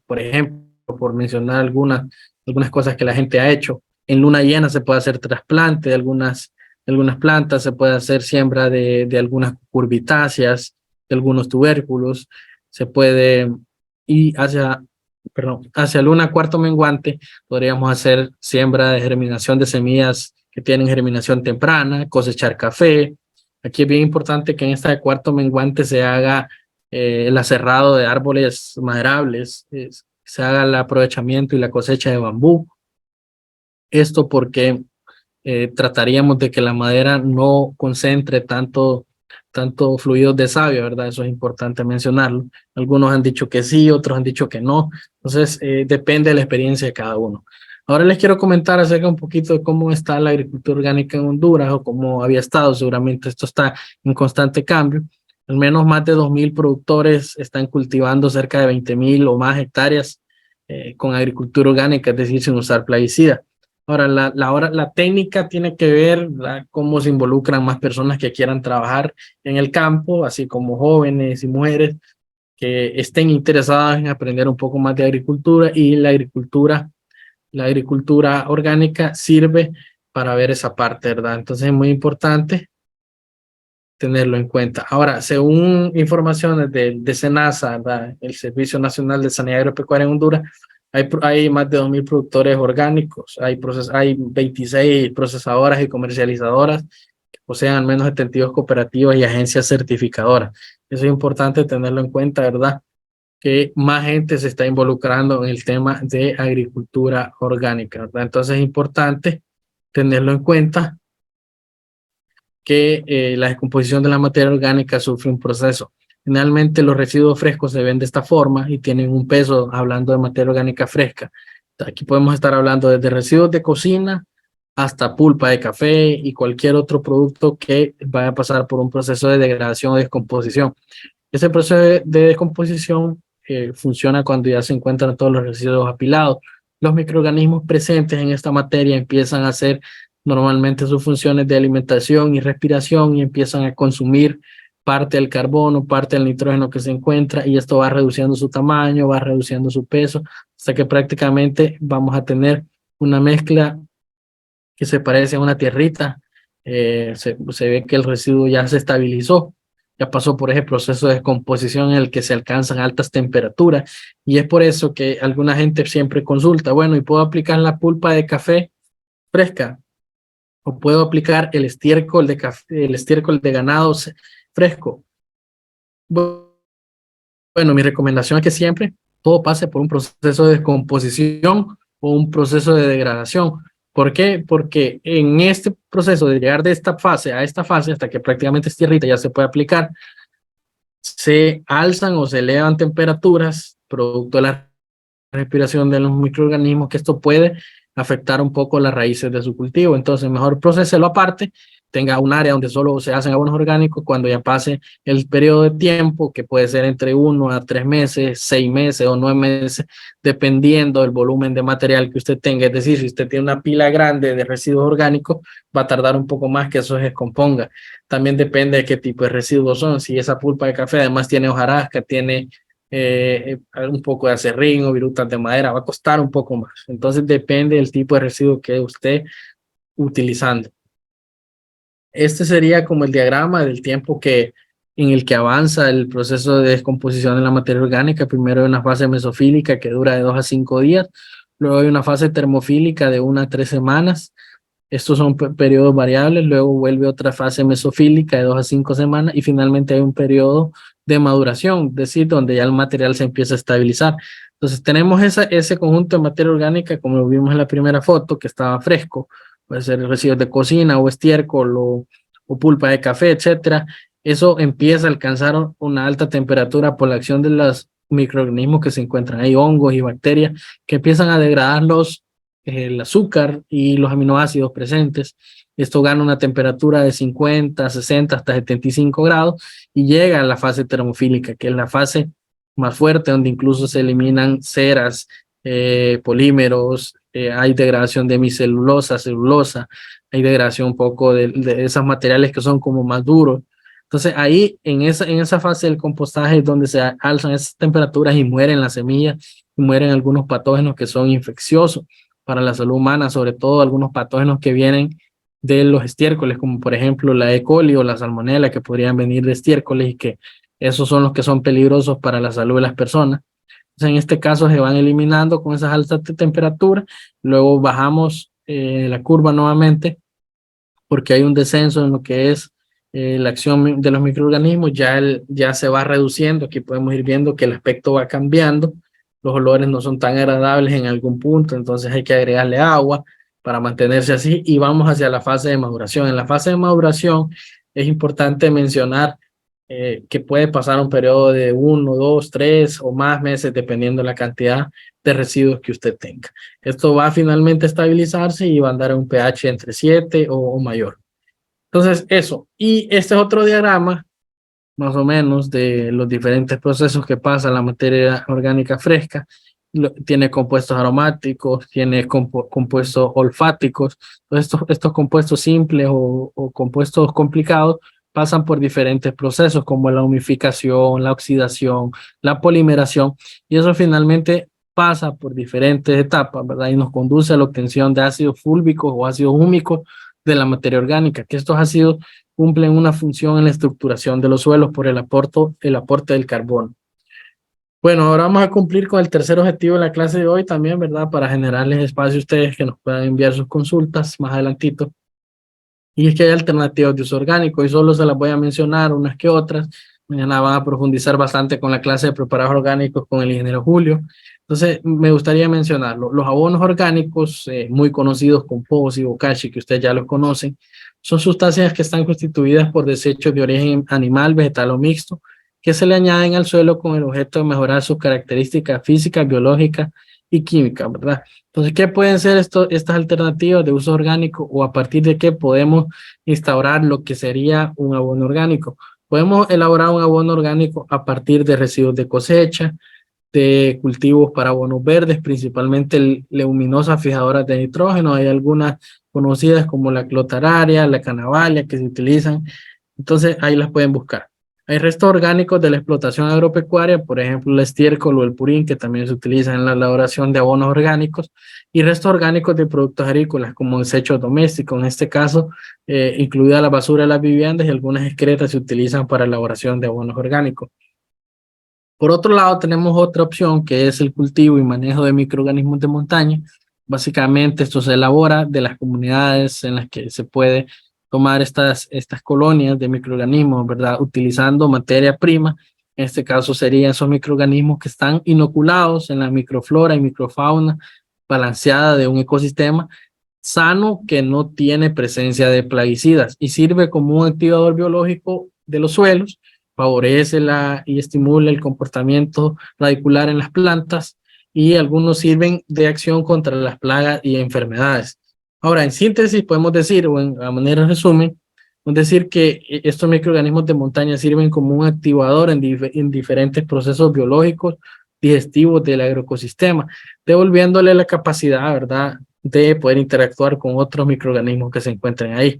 Speaker 2: por ejemplo, por mencionar algunas cosas que la gente ha hecho. En luna llena se puede hacer trasplante de algunas plantas, se puede hacer siembra de algunas curvitáceas, de algunos tubérculos, se puede, y hacia luna cuarto menguante podríamos hacer siembra de germinación de semillas que tienen germinación temprana, cosechar café. Aquí es bien importante que en esta de cuarto menguante se haga el aserrado de árboles maderables, se haga el aprovechamiento y la cosecha de bambú. Esto porque trataríamos de que la madera no concentre tanto fluidos de savia, ¿verdad? Eso es importante mencionarlo. Algunos han dicho que sí, otros han dicho que no. Entonces, depende de la experiencia de cada uno. Ahora les quiero comentar acerca un poquito de cómo está la agricultura orgánica en Honduras o cómo había estado. Seguramente esto está en constante cambio. Al menos más de 2.000 productores están cultivando cerca de 20.000 o más hectáreas con agricultura orgánica, es decir, sin usar plaguicida. Ahora, la técnica tiene que ver, ¿verdad?, cómo se involucran más personas que quieran trabajar en el campo, así como jóvenes y mujeres que estén interesadas en aprender un poco más de agricultura, y la agricultura orgánica sirve para ver esa parte, ¿verdad? Entonces es muy importante tenerlo en cuenta. Ahora, según informaciones de SENASA, ¿verdad?, el Servicio Nacional de Sanidad Agropecuaria en Honduras, hay más de 2.000 productores orgánicos, hay 26 procesadoras y comercializadoras que poseen al menos 72 cooperativas y agencias certificadoras. Eso es importante tenerlo en cuenta, ¿verdad?, que más gente se está involucrando en el tema de agricultura orgánica, ¿verdad? Entonces es importante tenerlo en cuenta que la descomposición de la materia orgánica sufre un proceso. Generalmente los residuos frescos se ven de esta forma y tienen un peso, hablando de materia orgánica fresca. Aquí podemos estar hablando desde residuos de cocina hasta pulpa de café y cualquier otro producto que vaya a pasar por un proceso de degradación o descomposición. Ese proceso de descomposición funciona cuando ya se encuentran todos los residuos apilados. Los microorganismos presentes en esta materia empiezan a hacer normalmente sus funciones de alimentación y respiración y empiezan a consumir parte del carbono, parte del nitrógeno que se encuentra, y esto va reduciendo su tamaño, va reduciendo su peso, hasta que prácticamente vamos a tener una mezcla que se parece a una tierrita. Se ve que el residuo ya se estabilizó, ya pasó por ese proceso de descomposición en el que se alcanzan altas temperaturas, y es por eso que alguna gente siempre consulta, bueno, ¿y puedo aplicar la pulpa de café fresca? ¿O puedo aplicar el estiércol de ganado fresco? Bueno, mi recomendación es que siempre todo pase por un proceso de descomposición o un proceso de degradación. ¿Por qué? Porque en este proceso de llegar de esta fase a esta fase, hasta que prácticamente es tierrita, ya se puede aplicar, se alzan o se elevan temperaturas producto de la respiración de los microorganismos, que esto puede afectar un poco las raíces de su cultivo. Entonces, mejor procéselo aparte, tenga un área donde solo se hacen abonos orgánicos. Cuando ya pase el periodo de tiempo, que puede ser entre 1 a 3 meses, 6 meses o 9 meses, dependiendo del volumen de material que usted tenga. Es decir, si usted tiene una pila grande de residuos orgánicos, va a tardar un poco más que eso se descomponga. También depende de qué tipo de residuos son. Si esa pulpa de café además tiene hojarasca, tiene un poco de acerrín o virutas de madera, va a costar un poco más. Entonces depende del tipo de residuo que esté utilizando. Este sería como el diagrama del tiempo en el que avanza el proceso de descomposición de la materia orgánica. Primero hay una fase mesofílica que dura de 2 a 5 días, luego hay una fase termofílica de 1 a 3 semanas. Estos son periodos variables. Luego vuelve otra fase mesofílica de 2 a 5 semanas, y finalmente hay un periodo de maduración, es decir, donde ya el material se empieza a estabilizar. Entonces tenemos ese conjunto de materia orgánica, como lo vimos en la primera foto, que estaba fresco, puede ser residuos de cocina o estiércol o pulpa de café, etcétera. Eso empieza a alcanzar una alta temperatura por la acción de los microorganismos que se encuentran ahí, hongos y bacterias, que empiezan a degradar el azúcar y los aminoácidos presentes. Esto gana una temperatura de 50, 60 hasta 75 grados y llega a la fase termofílica, que es la fase más fuerte, donde incluso se eliminan ceras, polímeros, hay degradación de hemicelulosa, celulosa, hay degradación un poco de esos materiales que son como más duros. Entonces ahí en esa fase del compostaje es donde se alzan esas temperaturas y mueren las semillas, y mueren algunos patógenos que son infecciosos para la salud humana, sobre todo algunos patógenos que vienen de los estiércoles, como por ejemplo la E. coli o la salmonela, que podrían venir de estiércoles, y que esos son los que son peligrosos para la salud de las personas. Entonces, en este caso se van eliminando con esas altas temperaturas, luego bajamos la curva nuevamente porque hay un descenso en lo que es la acción de los microorganismos, ya se va reduciendo. Aquí podemos ir viendo que el aspecto va cambiando, los olores no son tan agradables en algún punto, entonces hay que agregarle agua para mantenerse así, y vamos hacia la fase de maduración. En la fase de maduración es importante mencionar que puede pasar un periodo de 1, 2, 3 o más meses, dependiendo de la cantidad de residuos que usted tenga. Esto va a finalmente estabilizarse y va a andar en un pH entre 7 o mayor. Entonces, eso. Y este es otro diagrama, más o menos, de los diferentes procesos que pasa la materia orgánica fresca. Tiene compuestos aromáticos, tiene compuestos olfáticos. Entonces, estos compuestos simples o compuestos complicados pasan por diferentes procesos, como la humificación, la oxidación, la polimeración, y eso finalmente pasa por diferentes etapas, ¿verdad? Y nos conduce a la obtención de ácidos fúlvicos o ácidos húmicos de la materia orgánica, que estos ácidos cumplen una función en la estructuración de los suelos por el aporte del carbono. Bueno, ahora vamos a cumplir con el tercer objetivo de la clase de hoy también, ¿verdad? Para generarles espacio a ustedes que nos puedan enviar sus consultas más adelantito. Y es que hay alternativas de uso orgánico, y solo se las voy a mencionar unas que otras. Mañana van a profundizar bastante con la clase de preparados orgánicos con el ingeniero Julio. Entonces, me gustaría mencionarlo. Los abonos orgánicos, muy conocidos, compost y bokashi, que ustedes ya los conocen, son sustancias que están constituidas por desechos de origen animal, vegetal o mixto, que se le añaden al suelo con el objeto de mejorar sus características físicas, biológicas y químicas, ¿verdad? Entonces, ¿qué pueden ser estas alternativas de uso orgánico, o a partir de qué podemos instaurar lo que sería un abono orgánico? Podemos elaborar un abono orgánico a partir de residuos de cosecha, de cultivos para abonos verdes, principalmente leguminosas fijadoras de nitrógeno. Hay algunas conocidas como la clotararia, la canavalia, que se utilizan. Entonces, ahí las pueden buscar. Hay restos orgánicos de la explotación agropecuaria, por ejemplo, el estiércol o el purín, que también se utilizan en la elaboración de abonos orgánicos, y restos orgánicos de productos agrícolas, como desechos domésticos, en este caso, incluida la basura de las viviendas, y algunas excretas se utilizan para elaboración de abonos orgánicos. Por otro lado, tenemos otra opción, que es el cultivo y manejo de microorganismos de montaña. Básicamente, esto se elabora de las comunidades en las que se puede tomar estas colonias de microorganismos, ¿verdad? Utilizando materia prima. En este caso serían esos microorganismos que están inoculados en la microflora y microfauna balanceada de un ecosistema sano que no tiene presencia de plaguicidas, y sirve como un activador biológico de los suelos, favorece y estimula el comportamiento radicular en las plantas, y algunos sirven de acción contra las plagas y enfermedades. Ahora, en síntesis, podemos decir, o a manera de resumen, podemos decir que estos microorganismos de montaña sirven como un activador en diferentes procesos biológicos digestivos del agroecosistema, devolviéndole la capacidad, ¿verdad?, de poder interactuar con otros microorganismos que se encuentren ahí.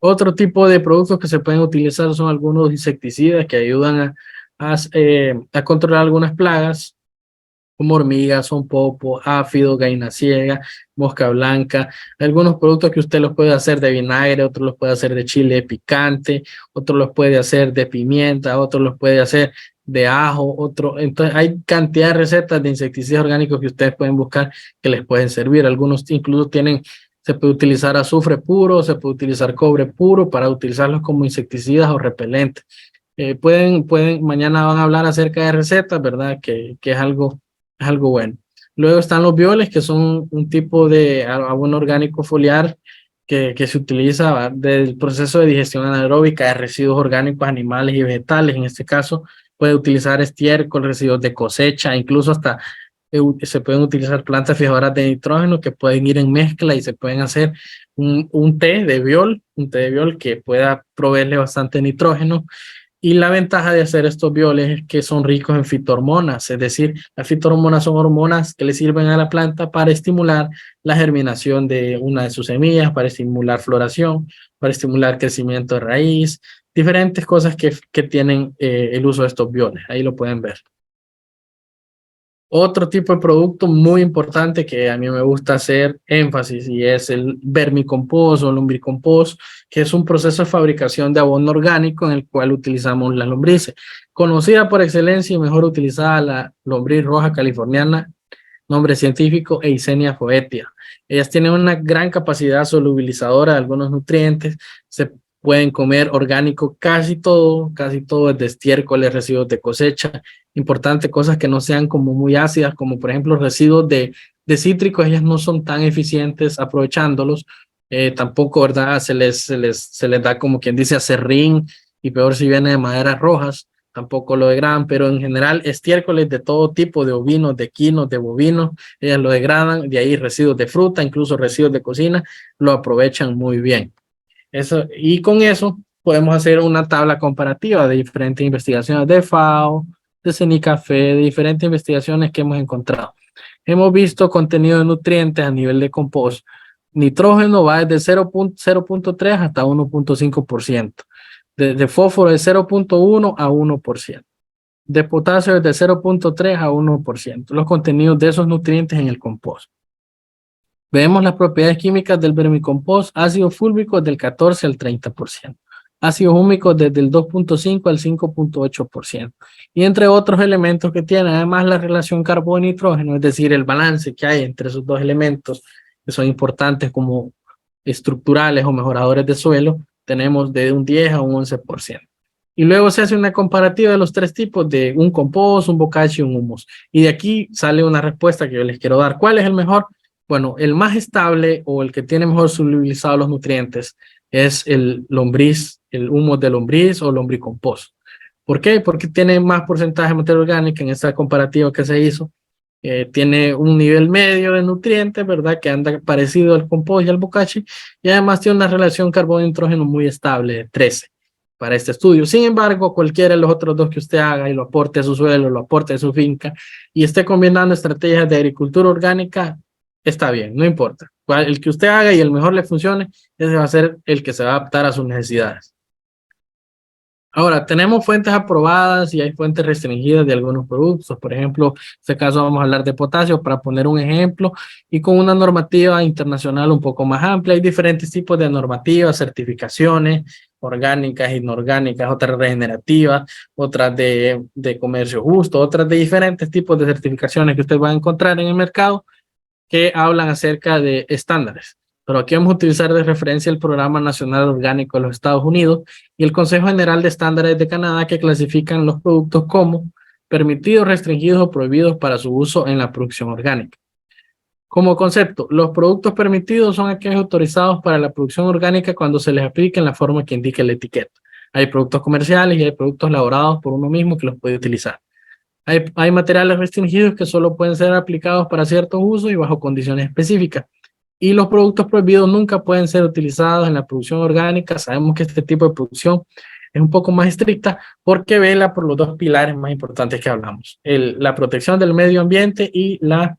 Speaker 2: Otro tipo de productos que se pueden utilizar son algunos insecticidas que ayudan a controlar algunas plagas, como hormigas, sonpopo, áfido, gallina ciega, mosca blanca. Algunos productos que usted los puede hacer de vinagre, otros los puede hacer de chile picante, otros los puede hacer de pimienta, otros los puede hacer de ajo, entonces hay cantidad de recetas de insecticidas orgánicos que ustedes pueden buscar que les pueden servir. Algunos incluso se puede utilizar azufre puro, se puede utilizar cobre puro para utilizarlos como insecticidas o repelentes. Mañana van a hablar acerca de recetas, ¿verdad? Que es algo bueno. Luego están los bioles, que son un tipo de abono orgánico foliar que se utiliza del proceso de digestión anaeróbica de residuos orgánicos animales y vegetales. En este caso, puede utilizar estiércol, residuos de cosecha, incluso hasta se pueden utilizar plantas fijadoras de nitrógeno que pueden ir en mezcla, y se pueden hacer un té de biol que pueda proveerle bastante nitrógeno. Y la ventaja de hacer estos bioles es que son ricos en fitohormonas, es decir, las fitohormonas son hormonas que le sirven a la planta para estimular la germinación de una de sus semillas, para estimular floración, para estimular crecimiento de raíz, diferentes cosas que tienen el uso de estos bioles. Ahí lo pueden ver. Otro tipo de producto muy importante que a mí me gusta hacer énfasis, y es el vermicompost o lombricompost, que es un proceso de fabricación de abono orgánico en el cual utilizamos las lombrices. Conocida por excelencia y mejor utilizada, la lombriz roja californiana, nombre científico Eisenia foetia. Ellas tienen una gran capacidad solubilizadora de algunos nutrientes, se pueden comer orgánico casi todo desde estiércoles, residuos de cosecha, importante, cosas que no sean como muy ácidas, como por ejemplo residuos de cítricos, ellas no son tan eficientes aprovechándolos, tampoco, ¿verdad? Se les da como quien dice aserrín, y peor si viene de maderas rojas, tampoco lo degradan, pero en general estiércoles de todo tipo, de ovinos, de equinos, de bovinos, ellas lo degradan, de ahí residuos de fruta, incluso residuos de cocina, lo aprovechan muy bien. Eso, y con eso podemos hacer una tabla comparativa de diferentes investigaciones de FAO, de CENICAFE, de diferentes investigaciones que hemos encontrado. Hemos visto contenido de nutrientes a nivel de compost. Nitrógeno va desde 0.3 hasta 1.5%. De fósforo de 0.1 a 1%. De potasio de 0.3 a 1%. Los contenidos de esos nutrientes en el compost. Vemos las propiedades químicas del vermicompost, ácido fúlvico del 14 al 30%, ácidos húmicos desde el 2.5 al 5.8%, y entre otros elementos que tienen, además la relación carbono-nitrógeno, es decir, el balance que hay entre esos dos elementos que son importantes como estructurales o mejoradores de suelo, tenemos de un 10 a un 11%. Y luego se hace una comparativa de los tres tipos de un compost, un bocashi y un humus. Y de aquí sale una respuesta que yo les quiero dar. ¿Cuál es el mejor? Bueno, el más estable o el que tiene mejor solubilizados los nutrientes es el lombriz, el humus de lombriz o lombricompost. ¿Por qué? Porque tiene más porcentaje de materia orgánica en esta comparativa que se hizo. Tiene un nivel medio de nutrientes, ¿verdad? Que anda parecido al compost y al bokashi, y además tiene una relación carbono-nitrógeno muy estable de 13 para este estudio. Sin embargo, cualquiera de los otros dos que usted haga y lo aporte a su suelo, lo aporte a su finca y esté combinando estrategias de agricultura orgánica, está bien, no importa. El que usted haga y el mejor le funcione, ese va a ser el que se va a adaptar a sus necesidades. Ahora, tenemos fuentes aprobadas y hay fuentes restringidas de algunos productos. Por ejemplo, en este caso vamos a hablar de potasio para poner un ejemplo, y con una normativa internacional un poco más amplia. Hay diferentes tipos de normativas, certificaciones, orgánicas, inorgánicas, otras regenerativas, otras de comercio justo, otras de diferentes tipos de certificaciones que usted va a encontrar en el mercado que hablan acerca de estándares. Pero aquí vamos a utilizar de referencia el Programa Nacional Orgánico de los Estados Unidos y el Consejo General de Estándares de Canadá, que clasifican los productos como permitidos, restringidos o prohibidos para su uso en la producción orgánica. Como concepto, los productos permitidos son aquellos autorizados para la producción orgánica cuando se les aplique en la forma que indique la etiqueta. Hay productos comerciales y hay productos elaborados por uno mismo que los puede utilizar. Hay materiales restringidos que solo pueden ser aplicados para ciertos usos y bajo condiciones específicas. Y los productos prohibidos nunca pueden ser utilizados en la producción orgánica. Sabemos que este tipo de producción es un poco más estricta porque vela por los dos pilares más importantes que hablamos. La protección del medio ambiente y la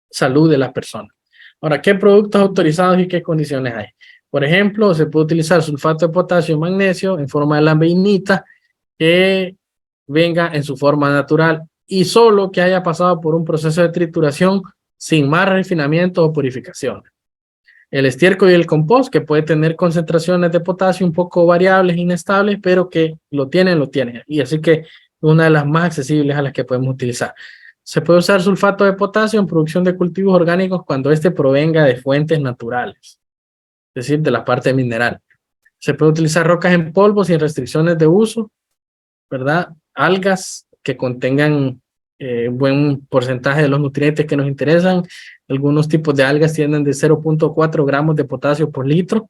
Speaker 2: salud de las personas. Ahora, ¿qué productos autorizados y qué condiciones hay? Por ejemplo, se puede utilizar sulfato de potasio y magnesio en forma de lambainita que venga en su forma natural y solo que haya pasado por un proceso de trituración sin más refinamiento o purificación. El estiércol y el compost, que puede tener concentraciones de potasio un poco variables, inestables, pero que lo tienen. Y así que una de las más accesibles a las que podemos utilizar. Se puede usar sulfato de potasio en producción de cultivos orgánicos cuando este provenga de fuentes naturales, es decir, de la parte mineral. Se puede utilizar rocas en polvo sin restricciones de uso, ¿verdad? Algas que contengan buen porcentaje de los nutrientes que nos interesan. Algunos tipos de algas tienen de 0.4 gramos de potasio por litro.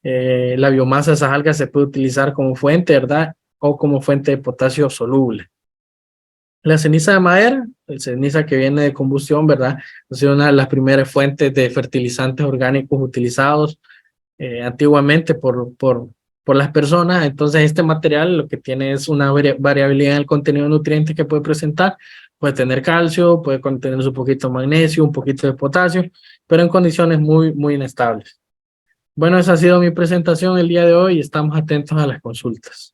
Speaker 2: La biomasa de esas algas se puede utilizar como fuente, ¿verdad? O como fuente de potasio soluble. La ceniza de madera, la ceniza que viene de combustión, ¿verdad? Ha sido una de las primeras fuentes de fertilizantes orgánicos utilizados antiguamente por las personas. Entonces este material lo que tiene es una variabilidad en el contenido de nutrientes que puede presentar. Puede tener calcio, puede contener un poquito de magnesio, un poquito de potasio, pero en condiciones muy, muy inestables. Bueno, esa ha sido mi presentación el día de hoy y estamos atentos a las consultas.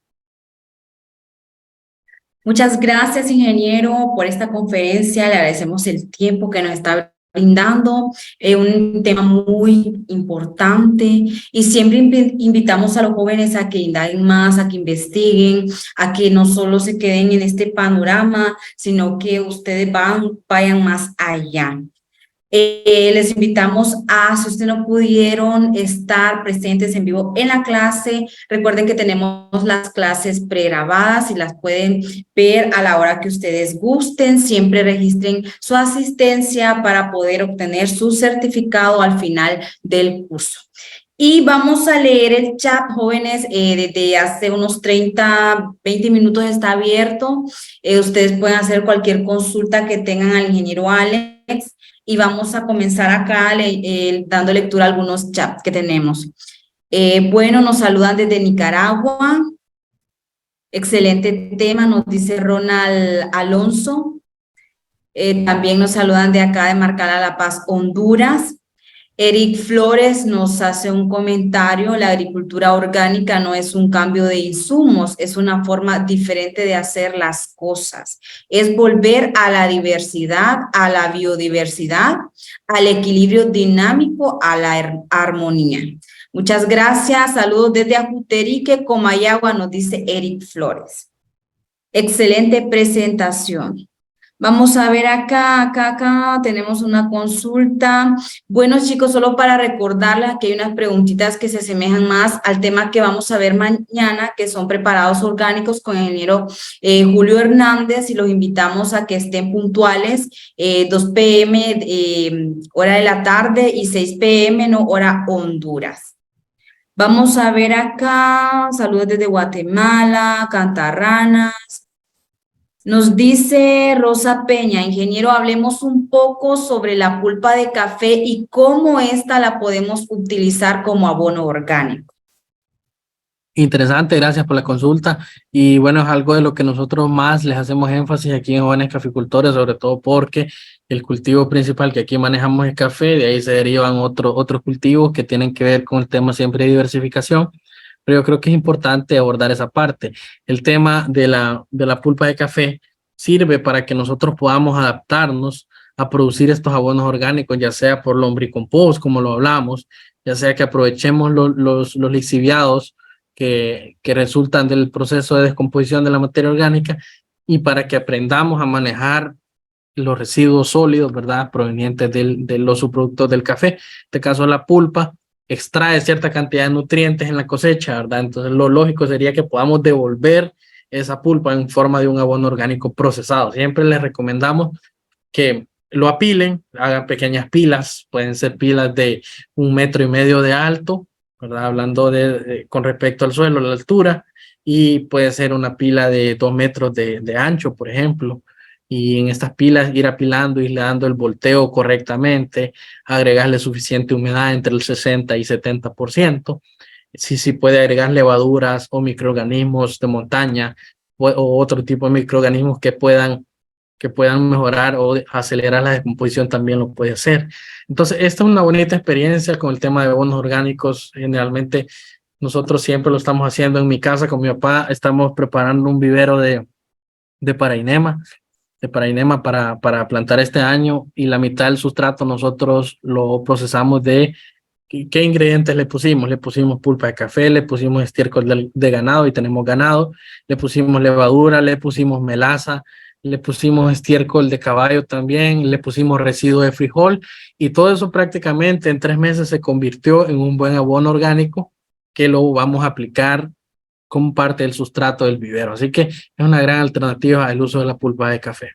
Speaker 1: Muchas gracias, ingeniero, por esta conferencia. Le agradecemos el tiempo que nos está brindando un tema muy importante y siempre invitamos a los jóvenes a que indaguen más, a que investiguen, a que no solo se queden en este panorama, sino que ustedes vayan más allá. Les invitamos a, si ustedes no pudieron estar presentes en vivo en la clase, recuerden que tenemos las clases pregrabadas y las pueden ver a la hora que ustedes gusten. Siempre registren su asistencia para poder obtener su certificado al final del curso. Y vamos a leer el chat, jóvenes, desde hace unos 30, 20 minutos está abierto. Ustedes pueden hacer cualquier consulta que tengan al ingeniero Alex. Y vamos a comenzar acá dando lectura a algunos chats que tenemos. Bueno, nos saludan desde Nicaragua. Excelente tema, nos dice Ronald Alonso. También nos saludan de acá de Marcala La Paz, Honduras. Eric Flores nos hace un comentario: la agricultura orgánica no es un cambio de insumos, es una forma diferente de hacer las cosas. Es volver a la diversidad, a la biodiversidad, al equilibrio dinámico, a la armonía. Muchas gracias. Saludos desde Ajuterique, Comayagua, nos dice Eric Flores. Excelente presentación. Vamos a ver acá tenemos una consulta. Bueno, chicos, solo para recordarles que hay unas preguntitas que se asemejan más al tema que vamos a ver mañana, que son preparados orgánicos con el ingeniero Julio Hernández, y los invitamos a que estén puntuales, 2 p.m. Hora de la tarde y 6 p.m. no, hora Honduras. Vamos a ver acá, saludos desde Guatemala, Cantarranas. Nos dice Rosa Peña: ingeniero, hablemos un poco sobre la pulpa de café y cómo esta la podemos utilizar como abono orgánico.
Speaker 2: Interesante, gracias por la consulta. Y bueno, es algo de lo que nosotros más les hacemos énfasis aquí en Jóvenes Caficultores, sobre todo porque el cultivo principal que aquí manejamos es café, de ahí se derivan otros cultivos que tienen que ver con el tema siempre de diversificación. Pero yo creo que es importante abordar esa parte. El tema de la pulpa de café sirve para que nosotros podamos adaptarnos a producir estos abonos orgánicos, ya sea por lombricompost, como lo hablamos, ya sea que aprovechemos los lixiviados que resultan del proceso de descomposición de la materia orgánica, y para que aprendamos a manejar los residuos sólidos, ¿verdad?, provenientes de los subproductos del café. En este caso, la pulpa extrae cierta cantidad de nutrientes en la cosecha, ¿verdad? Entonces, lo lógico sería que podamos devolver esa pulpa en forma de un abono orgánico procesado. Siempre les recomendamos que lo apilen, hagan pequeñas pilas, pueden ser pilas de 1,5 metros de alto, ¿verdad? Hablando con respecto al suelo, la altura, y puede ser una pila de 2 metros de ancho, por ejemplo. Y en estas pilas ir apilando y le dando el volteo correctamente, agregarle suficiente humedad entre el 60 y 70%. Sí puede agregar levaduras o microorganismos de montaña o otro tipo de microorganismos que puedan mejorar o acelerar la descomposición, también lo puede hacer. Entonces, esta es una bonita experiencia con el tema de abonos orgánicos. Generalmente nosotros siempre lo estamos haciendo en mi casa con mi papá. Estamos preparando un vivero de parainema para plantar este año, y la mitad del sustrato nosotros lo procesamos de... ¿Qué ingredientes le pusimos? Le pusimos pulpa de café, le pusimos estiércol de ganado, y tenemos ganado, le pusimos levadura, le pusimos melaza, le pusimos estiércol de caballo también, le pusimos residuo de frijol, y todo eso prácticamente en 3 meses se convirtió en un buen abono orgánico que lo vamos a aplicar como parte del sustrato del vivero. Así que es una gran alternativa al uso de la pulpa de café.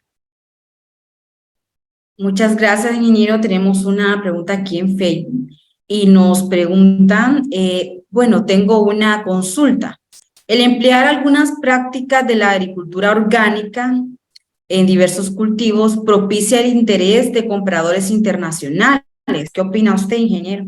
Speaker 1: Muchas gracias, ingeniero. Tenemos una pregunta aquí en Facebook y nos preguntan, bueno, tengo una consulta. El emplear algunas prácticas de la agricultura orgánica en diversos cultivos propicia el interés de compradores internacionales. ¿Qué opina usted, ingeniero?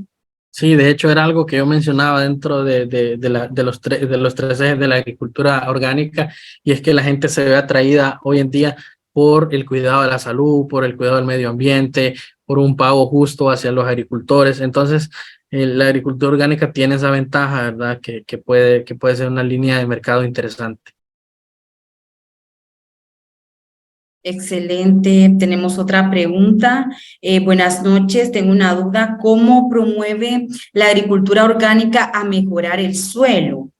Speaker 2: Sí, de hecho era algo que yo mencionaba dentro de los 3 ejes de la agricultura orgánica, y es que la gente se ve atraída hoy en día por el cuidado de la salud, por el cuidado del medio ambiente, por un pago justo hacia los agricultores. Entonces, la agricultura orgánica tiene esa ventaja, ¿verdad?, que puede ser una línea de mercado interesante.
Speaker 1: Excelente. Tenemos otra pregunta. Buenas noches. Tengo una duda. ¿Cómo promueve la agricultura orgánica a mejorar el suelo?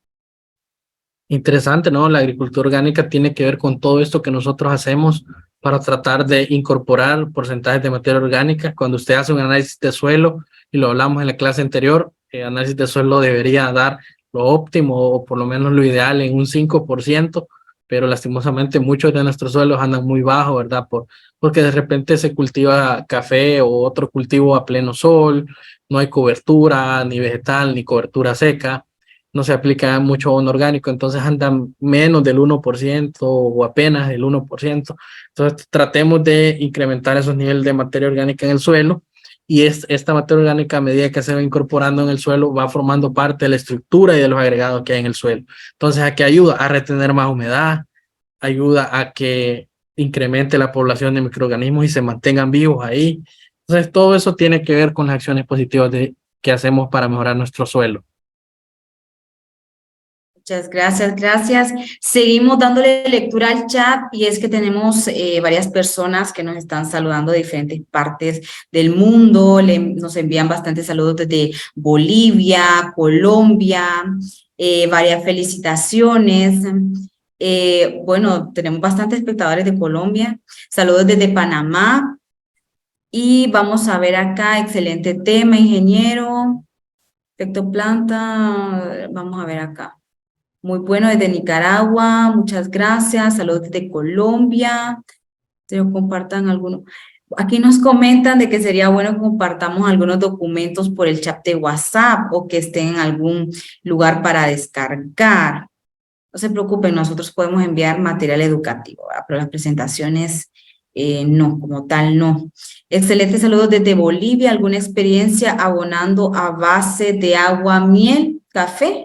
Speaker 2: Interesante, ¿no? La agricultura orgánica tiene que ver con todo esto que nosotros hacemos para tratar de incorporar porcentajes de materia orgánica. Cuando usted hace un análisis de suelo, y lo hablamos en la clase anterior, el análisis de suelo debería dar lo óptimo o por lo menos lo ideal en un 5%, pero lastimosamente muchos de nuestros suelos andan muy bajos, ¿verdad? Porque de repente se cultiva café o otro cultivo a pleno sol, no hay cobertura ni vegetal ni cobertura seca, no se aplica mucho abono orgánico, entonces andan menos del 1% o apenas el 1%. Entonces tratemos de incrementar esos niveles de materia orgánica en el suelo, y esta materia orgánica, a medida que se va incorporando en el suelo, va formando parte de la estructura y de los agregados que hay en el suelo. Entonces, ¿a qué ayuda? A retener más humedad, ayuda a que incremente la población de microorganismos y se mantengan vivos ahí. Entonces, todo eso tiene que ver con las acciones positivas que hacemos para mejorar nuestro suelo.
Speaker 1: Muchas gracias, gracias. Seguimos dándole lectura al chat y es que tenemos varias personas que nos están saludando de diferentes partes del mundo. Nos envían bastantes saludos desde Bolivia, Colombia, varias felicitaciones. Bueno, tenemos bastantes espectadores de Colombia. Saludos desde Panamá. Y vamos a ver acá, excelente tema, ingeniero. Efecto planta, vamos a ver acá. Muy bueno desde Nicaragua, muchas gracias. Saludos desde Colombia. Que compartan algunos. Aquí nos comentan de que sería bueno que compartamos algunos documentos por el chat de WhatsApp o que estén en algún lugar para descargar. No se preocupen, nosotros podemos enviar material educativo, ¿verdad? Pero las presentaciones no, como tal no. Excelente, saludos desde Bolivia. ¿Alguna experiencia abonando a base de agua, miel, café?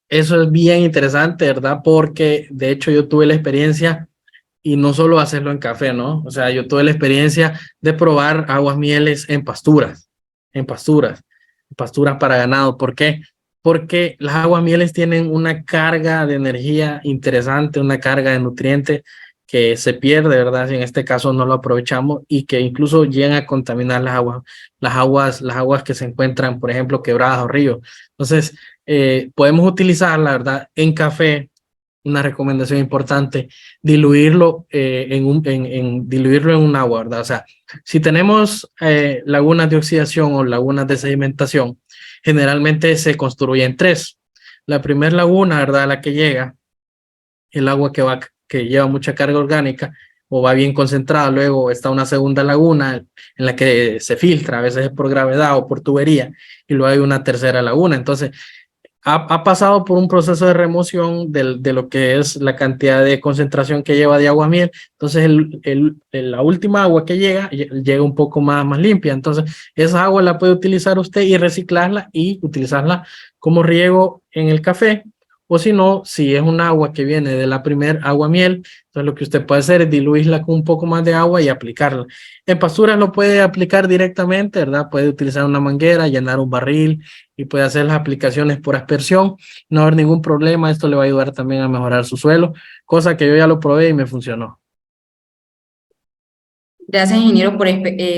Speaker 2: Eso es bien interesante, ¿verdad? Porque de hecho yo tuve la experiencia, y no solo hacerlo en café, ¿no? O sea, yo tuve la experiencia de probar aguas mieles en pasturas para ganado. ¿Por qué? Porque las aguas mieles tienen una carga de energía interesante, una carga de nutrientes que se pierde, ¿verdad? Si en este caso no lo aprovechamos, y que incluso llegan a contaminar las aguas que se encuentran, por ejemplo, quebradas o ríos. Entonces, podemos utilizar, la verdad, en café, una recomendación importante, diluirlo diluirlo en un agua, ¿verdad? O sea, si tenemos lagunas de oxidación o lagunas de sedimentación, generalmente se construyen tres. La primera laguna, ¿verdad? A la que llega el agua que lleva mucha carga orgánica o va bien concentrada. Luego está una segunda laguna en la que se filtra, a veces es por gravedad o por tubería, y luego hay una tercera laguna. Entonces, ha pasado por un proceso de remoción de lo que es la cantidad de concentración que lleva de agua miel. Entonces, la última agua que llega un poco más limpia. Entonces, esa agua la puede utilizar usted y reciclarla y utilizarla como riego en el café. O si no, si es un agua que viene de la primer agua miel, entonces lo que usted puede hacer es diluirla con un poco más de agua y aplicarla. En pasturas lo puede aplicar directamente, ¿verdad? Puede utilizar una manguera, llenar un barril y puede hacer las aplicaciones por aspersión. No va a haber ningún problema. Esto le va a ayudar también a mejorar su suelo, cosa que yo ya lo probé y me funcionó.
Speaker 1: Gracias, ingeniero, por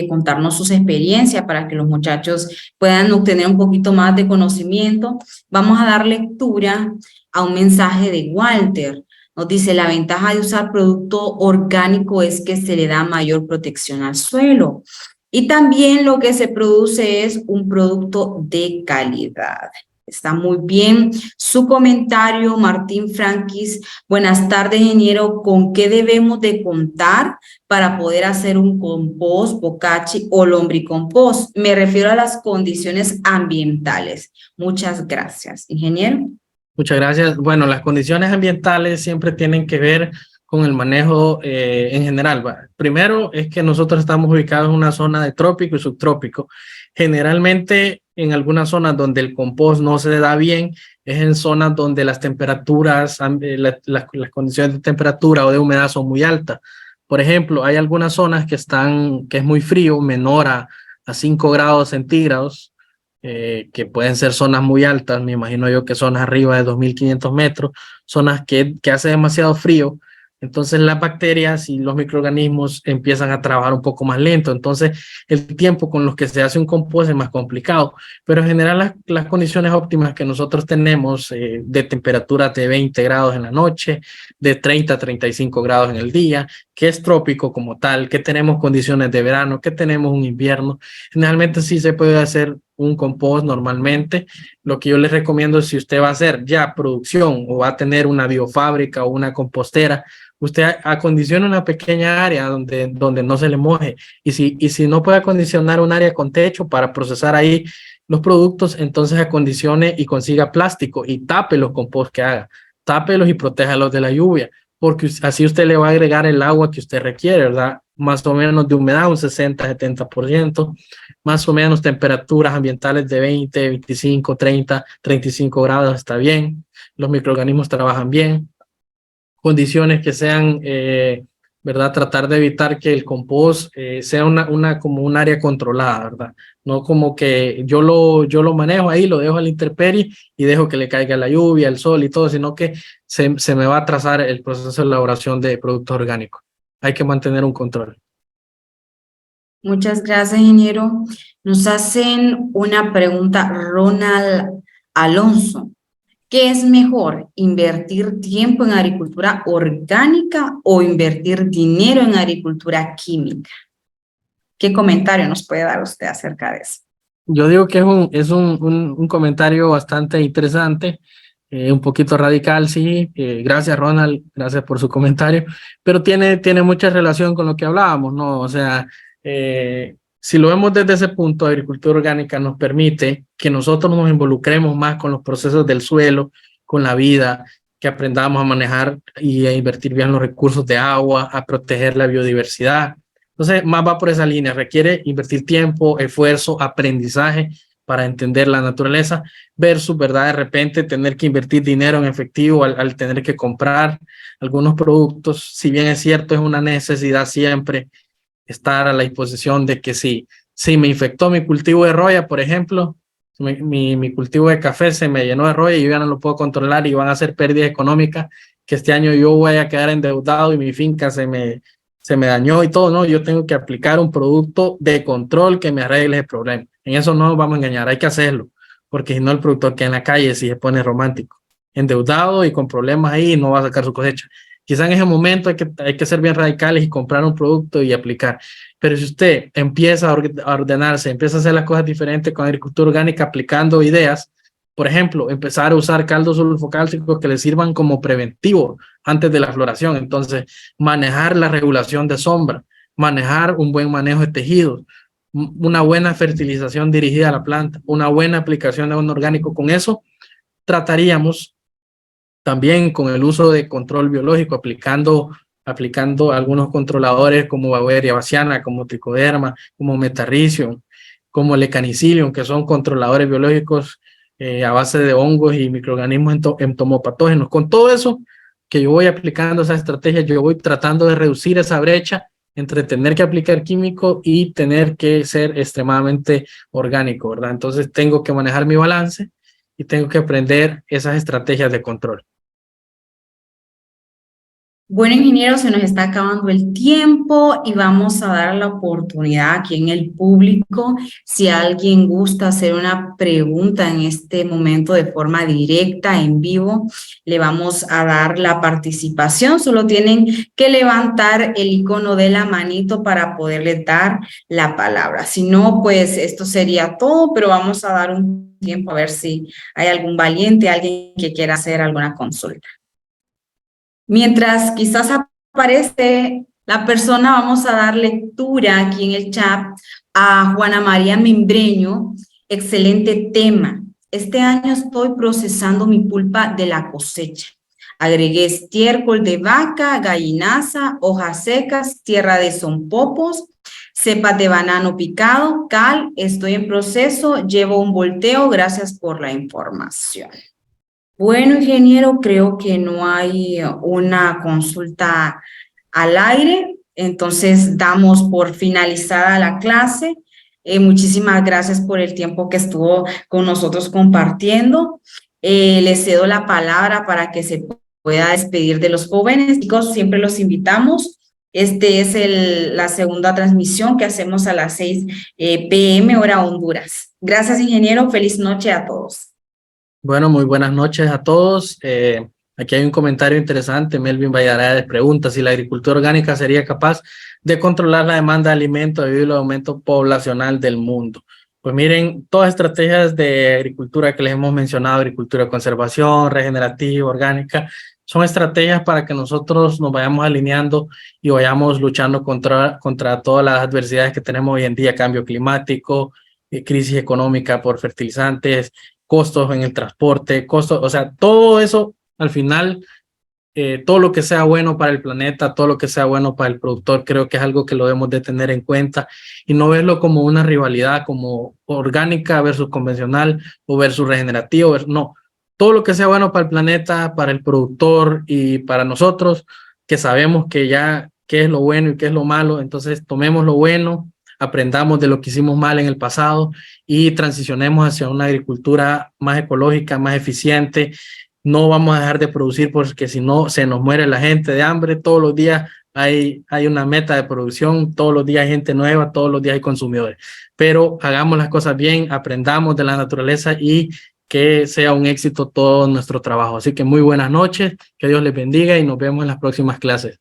Speaker 1: contarnos sus experiencias para que los muchachos puedan obtener un poquito más de conocimiento. Vamos a dar lectura a un mensaje de Walter. Nos dice, la ventaja de usar producto orgánico es que se le da mayor protección al suelo. Y también lo que se produce es un producto de calidad. Está muy bien su comentario, Martín Franquis. Buenas tardes, ingeniero. ¿Con qué debemos de contar para poder hacer un compost, bocachi o lombricompost? Me refiero a las condiciones ambientales. Muchas gracias, ingeniero.
Speaker 2: Muchas gracias. Bueno, las condiciones ambientales siempre tienen que ver con el manejo en general. Primero es que nosotros estamos ubicados en una zona de trópico y subtrópico. Generalmente en algunas zonas donde el compost no se da bien, es en zonas donde las temperaturas, las condiciones de temperatura o de humedad son muy altas. Por ejemplo, hay algunas zonas que es muy frío, menor a 5 grados centígrados, que pueden ser zonas muy altas. Me imagino yo que zonas arriba de 2.500 metros, zonas que hace demasiado frío. Entonces las bacterias y los microorganismos empiezan a trabajar un poco más lento. Entonces el tiempo con los que se hace un compost es más complicado. Pero en general las condiciones óptimas que nosotros tenemos de temperaturas de 20 grados en la noche, de 30 a 35 grados en el día, que es trópico como tal, que tenemos condiciones de verano, que tenemos un invierno. Generalmente sí se puede hacer un compost normalmente. Lo que yo les recomiendo es si usted va a hacer ya producción o va a tener una biofábrica o una compostera, usted acondiciona una pequeña área donde no se le moje. Y si no puede acondicionar un área con techo para procesar ahí los productos, entonces acondicione y consiga plástico y tape los compost que haga. Tápelos y protéjalos de la lluvia, porque así usted le va a agregar el agua que usted requiere, ¿verdad? Más o menos de humedad, un 60-70%, más o menos temperaturas ambientales de 20, 25, 30, 35 grados, está bien. Los microorganismos trabajan bien. Condiciones que sean, ¿verdad? Tratar de evitar que el compost sea como un área controlada, ¿verdad? No como que yo lo manejo ahí, lo dejo a la intemperie y dejo que le caiga la lluvia, el sol y todo, sino que se me va a atrasar el proceso de elaboración de productos orgánicos. Hay que mantener un control.
Speaker 1: Muchas gracias, ingeniero. Nos hacen una pregunta, Ronald Alonso. ¿Qué es mejor, invertir tiempo en agricultura orgánica o invertir dinero en agricultura química? ¿Qué comentario nos puede dar usted acerca de eso?
Speaker 2: Yo digo que es un comentario bastante interesante, un poquito radical, sí. Gracias, Ronald, gracias por su comentario, pero tiene mucha relación con lo que hablábamos, ¿no? O sea, si lo vemos desde ese punto, agricultura orgánica nos permite que nosotros nos involucremos más con los procesos del suelo, con la vida, que aprendamos a manejar y a invertir bien los recursos de agua, a proteger la biodiversidad. Entonces, más va por esa línea, requiere invertir tiempo, esfuerzo, aprendizaje para entender la naturaleza, versus, ¿verdad? De repente tener que invertir dinero en efectivo al tener que comprar algunos productos. Si bien es cierto, es una necesidad siempre estar a la disposición de que si me infectó mi cultivo de roya, por ejemplo, mi cultivo de café se me llenó de roya y yo ya no lo puedo controlar y van a ser pérdidas económicas, que este año yo voy a quedar endeudado y mi finca se me dañó y todo, ¿no? Yo tengo que aplicar un producto de control que me arregle el problema. En eso no nos vamos a engañar, hay que hacerlo, porque si no el productor queda en la calle si se pone romántico, endeudado y con problemas ahí no va a sacar su cosecha. Quizá en ese momento hay que ser bien radicales y comprar un producto y aplicar. Pero si usted empieza a ordenarse, empieza a hacer las cosas diferentes con agricultura orgánica, aplicando ideas, por ejemplo, empezar a usar caldos sulfocálcicos que le sirvan como preventivo antes de la floración. Entonces, manejar la regulación de sombra, manejar un buen manejo de tejidos, una buena fertilización dirigida a la planta, una buena aplicación de abono orgánico. Con eso trataríamos también con el uso de control biológico, aplicando algunos controladores como Beauveria bassiana, como Trichoderma, como Metarrhizium, como Lecanicilium, que son controladores biológicos a base de hongos y microorganismos entomopatógenos. Con todo eso que yo voy aplicando esa estrategia, yo voy tratando de reducir esa brecha entre tener que aplicar químico y tener que ser extremadamente orgánico, ¿verdad? Entonces tengo que manejar mi balance y tengo que aprender esas estrategias de control.
Speaker 1: Bueno, ingeniero, se nos está acabando el tiempo y vamos a dar la oportunidad aquí en el público. Si alguien gusta hacer una pregunta en este momento de forma directa, en vivo, le vamos a dar la participación. Solo tienen que levantar el icono de la manito para poderle dar la palabra. Si no, pues esto sería todo, pero vamos a dar un tiempo a ver si hay algún valiente, alguien que quiera hacer alguna consulta. Mientras quizás aparece la persona, vamos a dar lectura aquí en el chat a Juana María Membreño. Excelente tema. Este año estoy procesando mi pulpa de la cosecha. Agregué estiércol de vaca, gallinaza, hojas secas, tierra de sonpopos, cepas de banano picado, cal. Estoy en proceso, llevo un volteo. Gracias por la información. Bueno, ingeniero, creo que no hay una consulta al aire, entonces damos por finalizada la clase. Muchísimas gracias por el tiempo que estuvo con nosotros compartiendo. Le cedo la palabra para que se pueda despedir de los jóvenes. Chicos, siempre los invitamos. Este es la segunda transmisión que hacemos a las 6 p.m. hora Honduras. Gracias, ingeniero. Feliz noche a todos.
Speaker 2: Bueno, muy buenas noches a todos. Aquí hay un comentario interesante. Melvin Valladares pregunta si la agricultura orgánica sería capaz de controlar la demanda de alimentos debido al aumento poblacional del mundo. Pues miren, todas estrategias de agricultura que les hemos mencionado, agricultura de conservación, regenerativa, orgánica, son estrategias para que nosotros nos vayamos alineando y vayamos luchando contra todas las adversidades que tenemos hoy en día, cambio climático, crisis económica por fertilizantes, costos en el transporte, costos, o sea, todo eso al final, todo lo que sea bueno para el planeta, todo lo que sea bueno para el productor, creo que es algo que lo debemos de tener en cuenta y no verlo como una rivalidad, como orgánica versus convencional o versus regenerativo, no. Todo lo que sea bueno para el planeta, para el productor y para nosotros, que sabemos que ya qué es lo bueno y qué es lo malo, entonces tomemos lo bueno, aprendamos de lo que hicimos mal en el pasado y transicionemos hacia una agricultura más ecológica, más eficiente. No vamos a dejar de producir porque si no se nos muere la gente de hambre. Todos los días hay una meta de producción, todos los días hay gente nueva, todos los días hay consumidores. Pero hagamos las cosas bien, aprendamos de la naturaleza y que sea un éxito todo nuestro trabajo. Así que muy buenas noches, que Dios les bendiga y nos vemos en las próximas clases.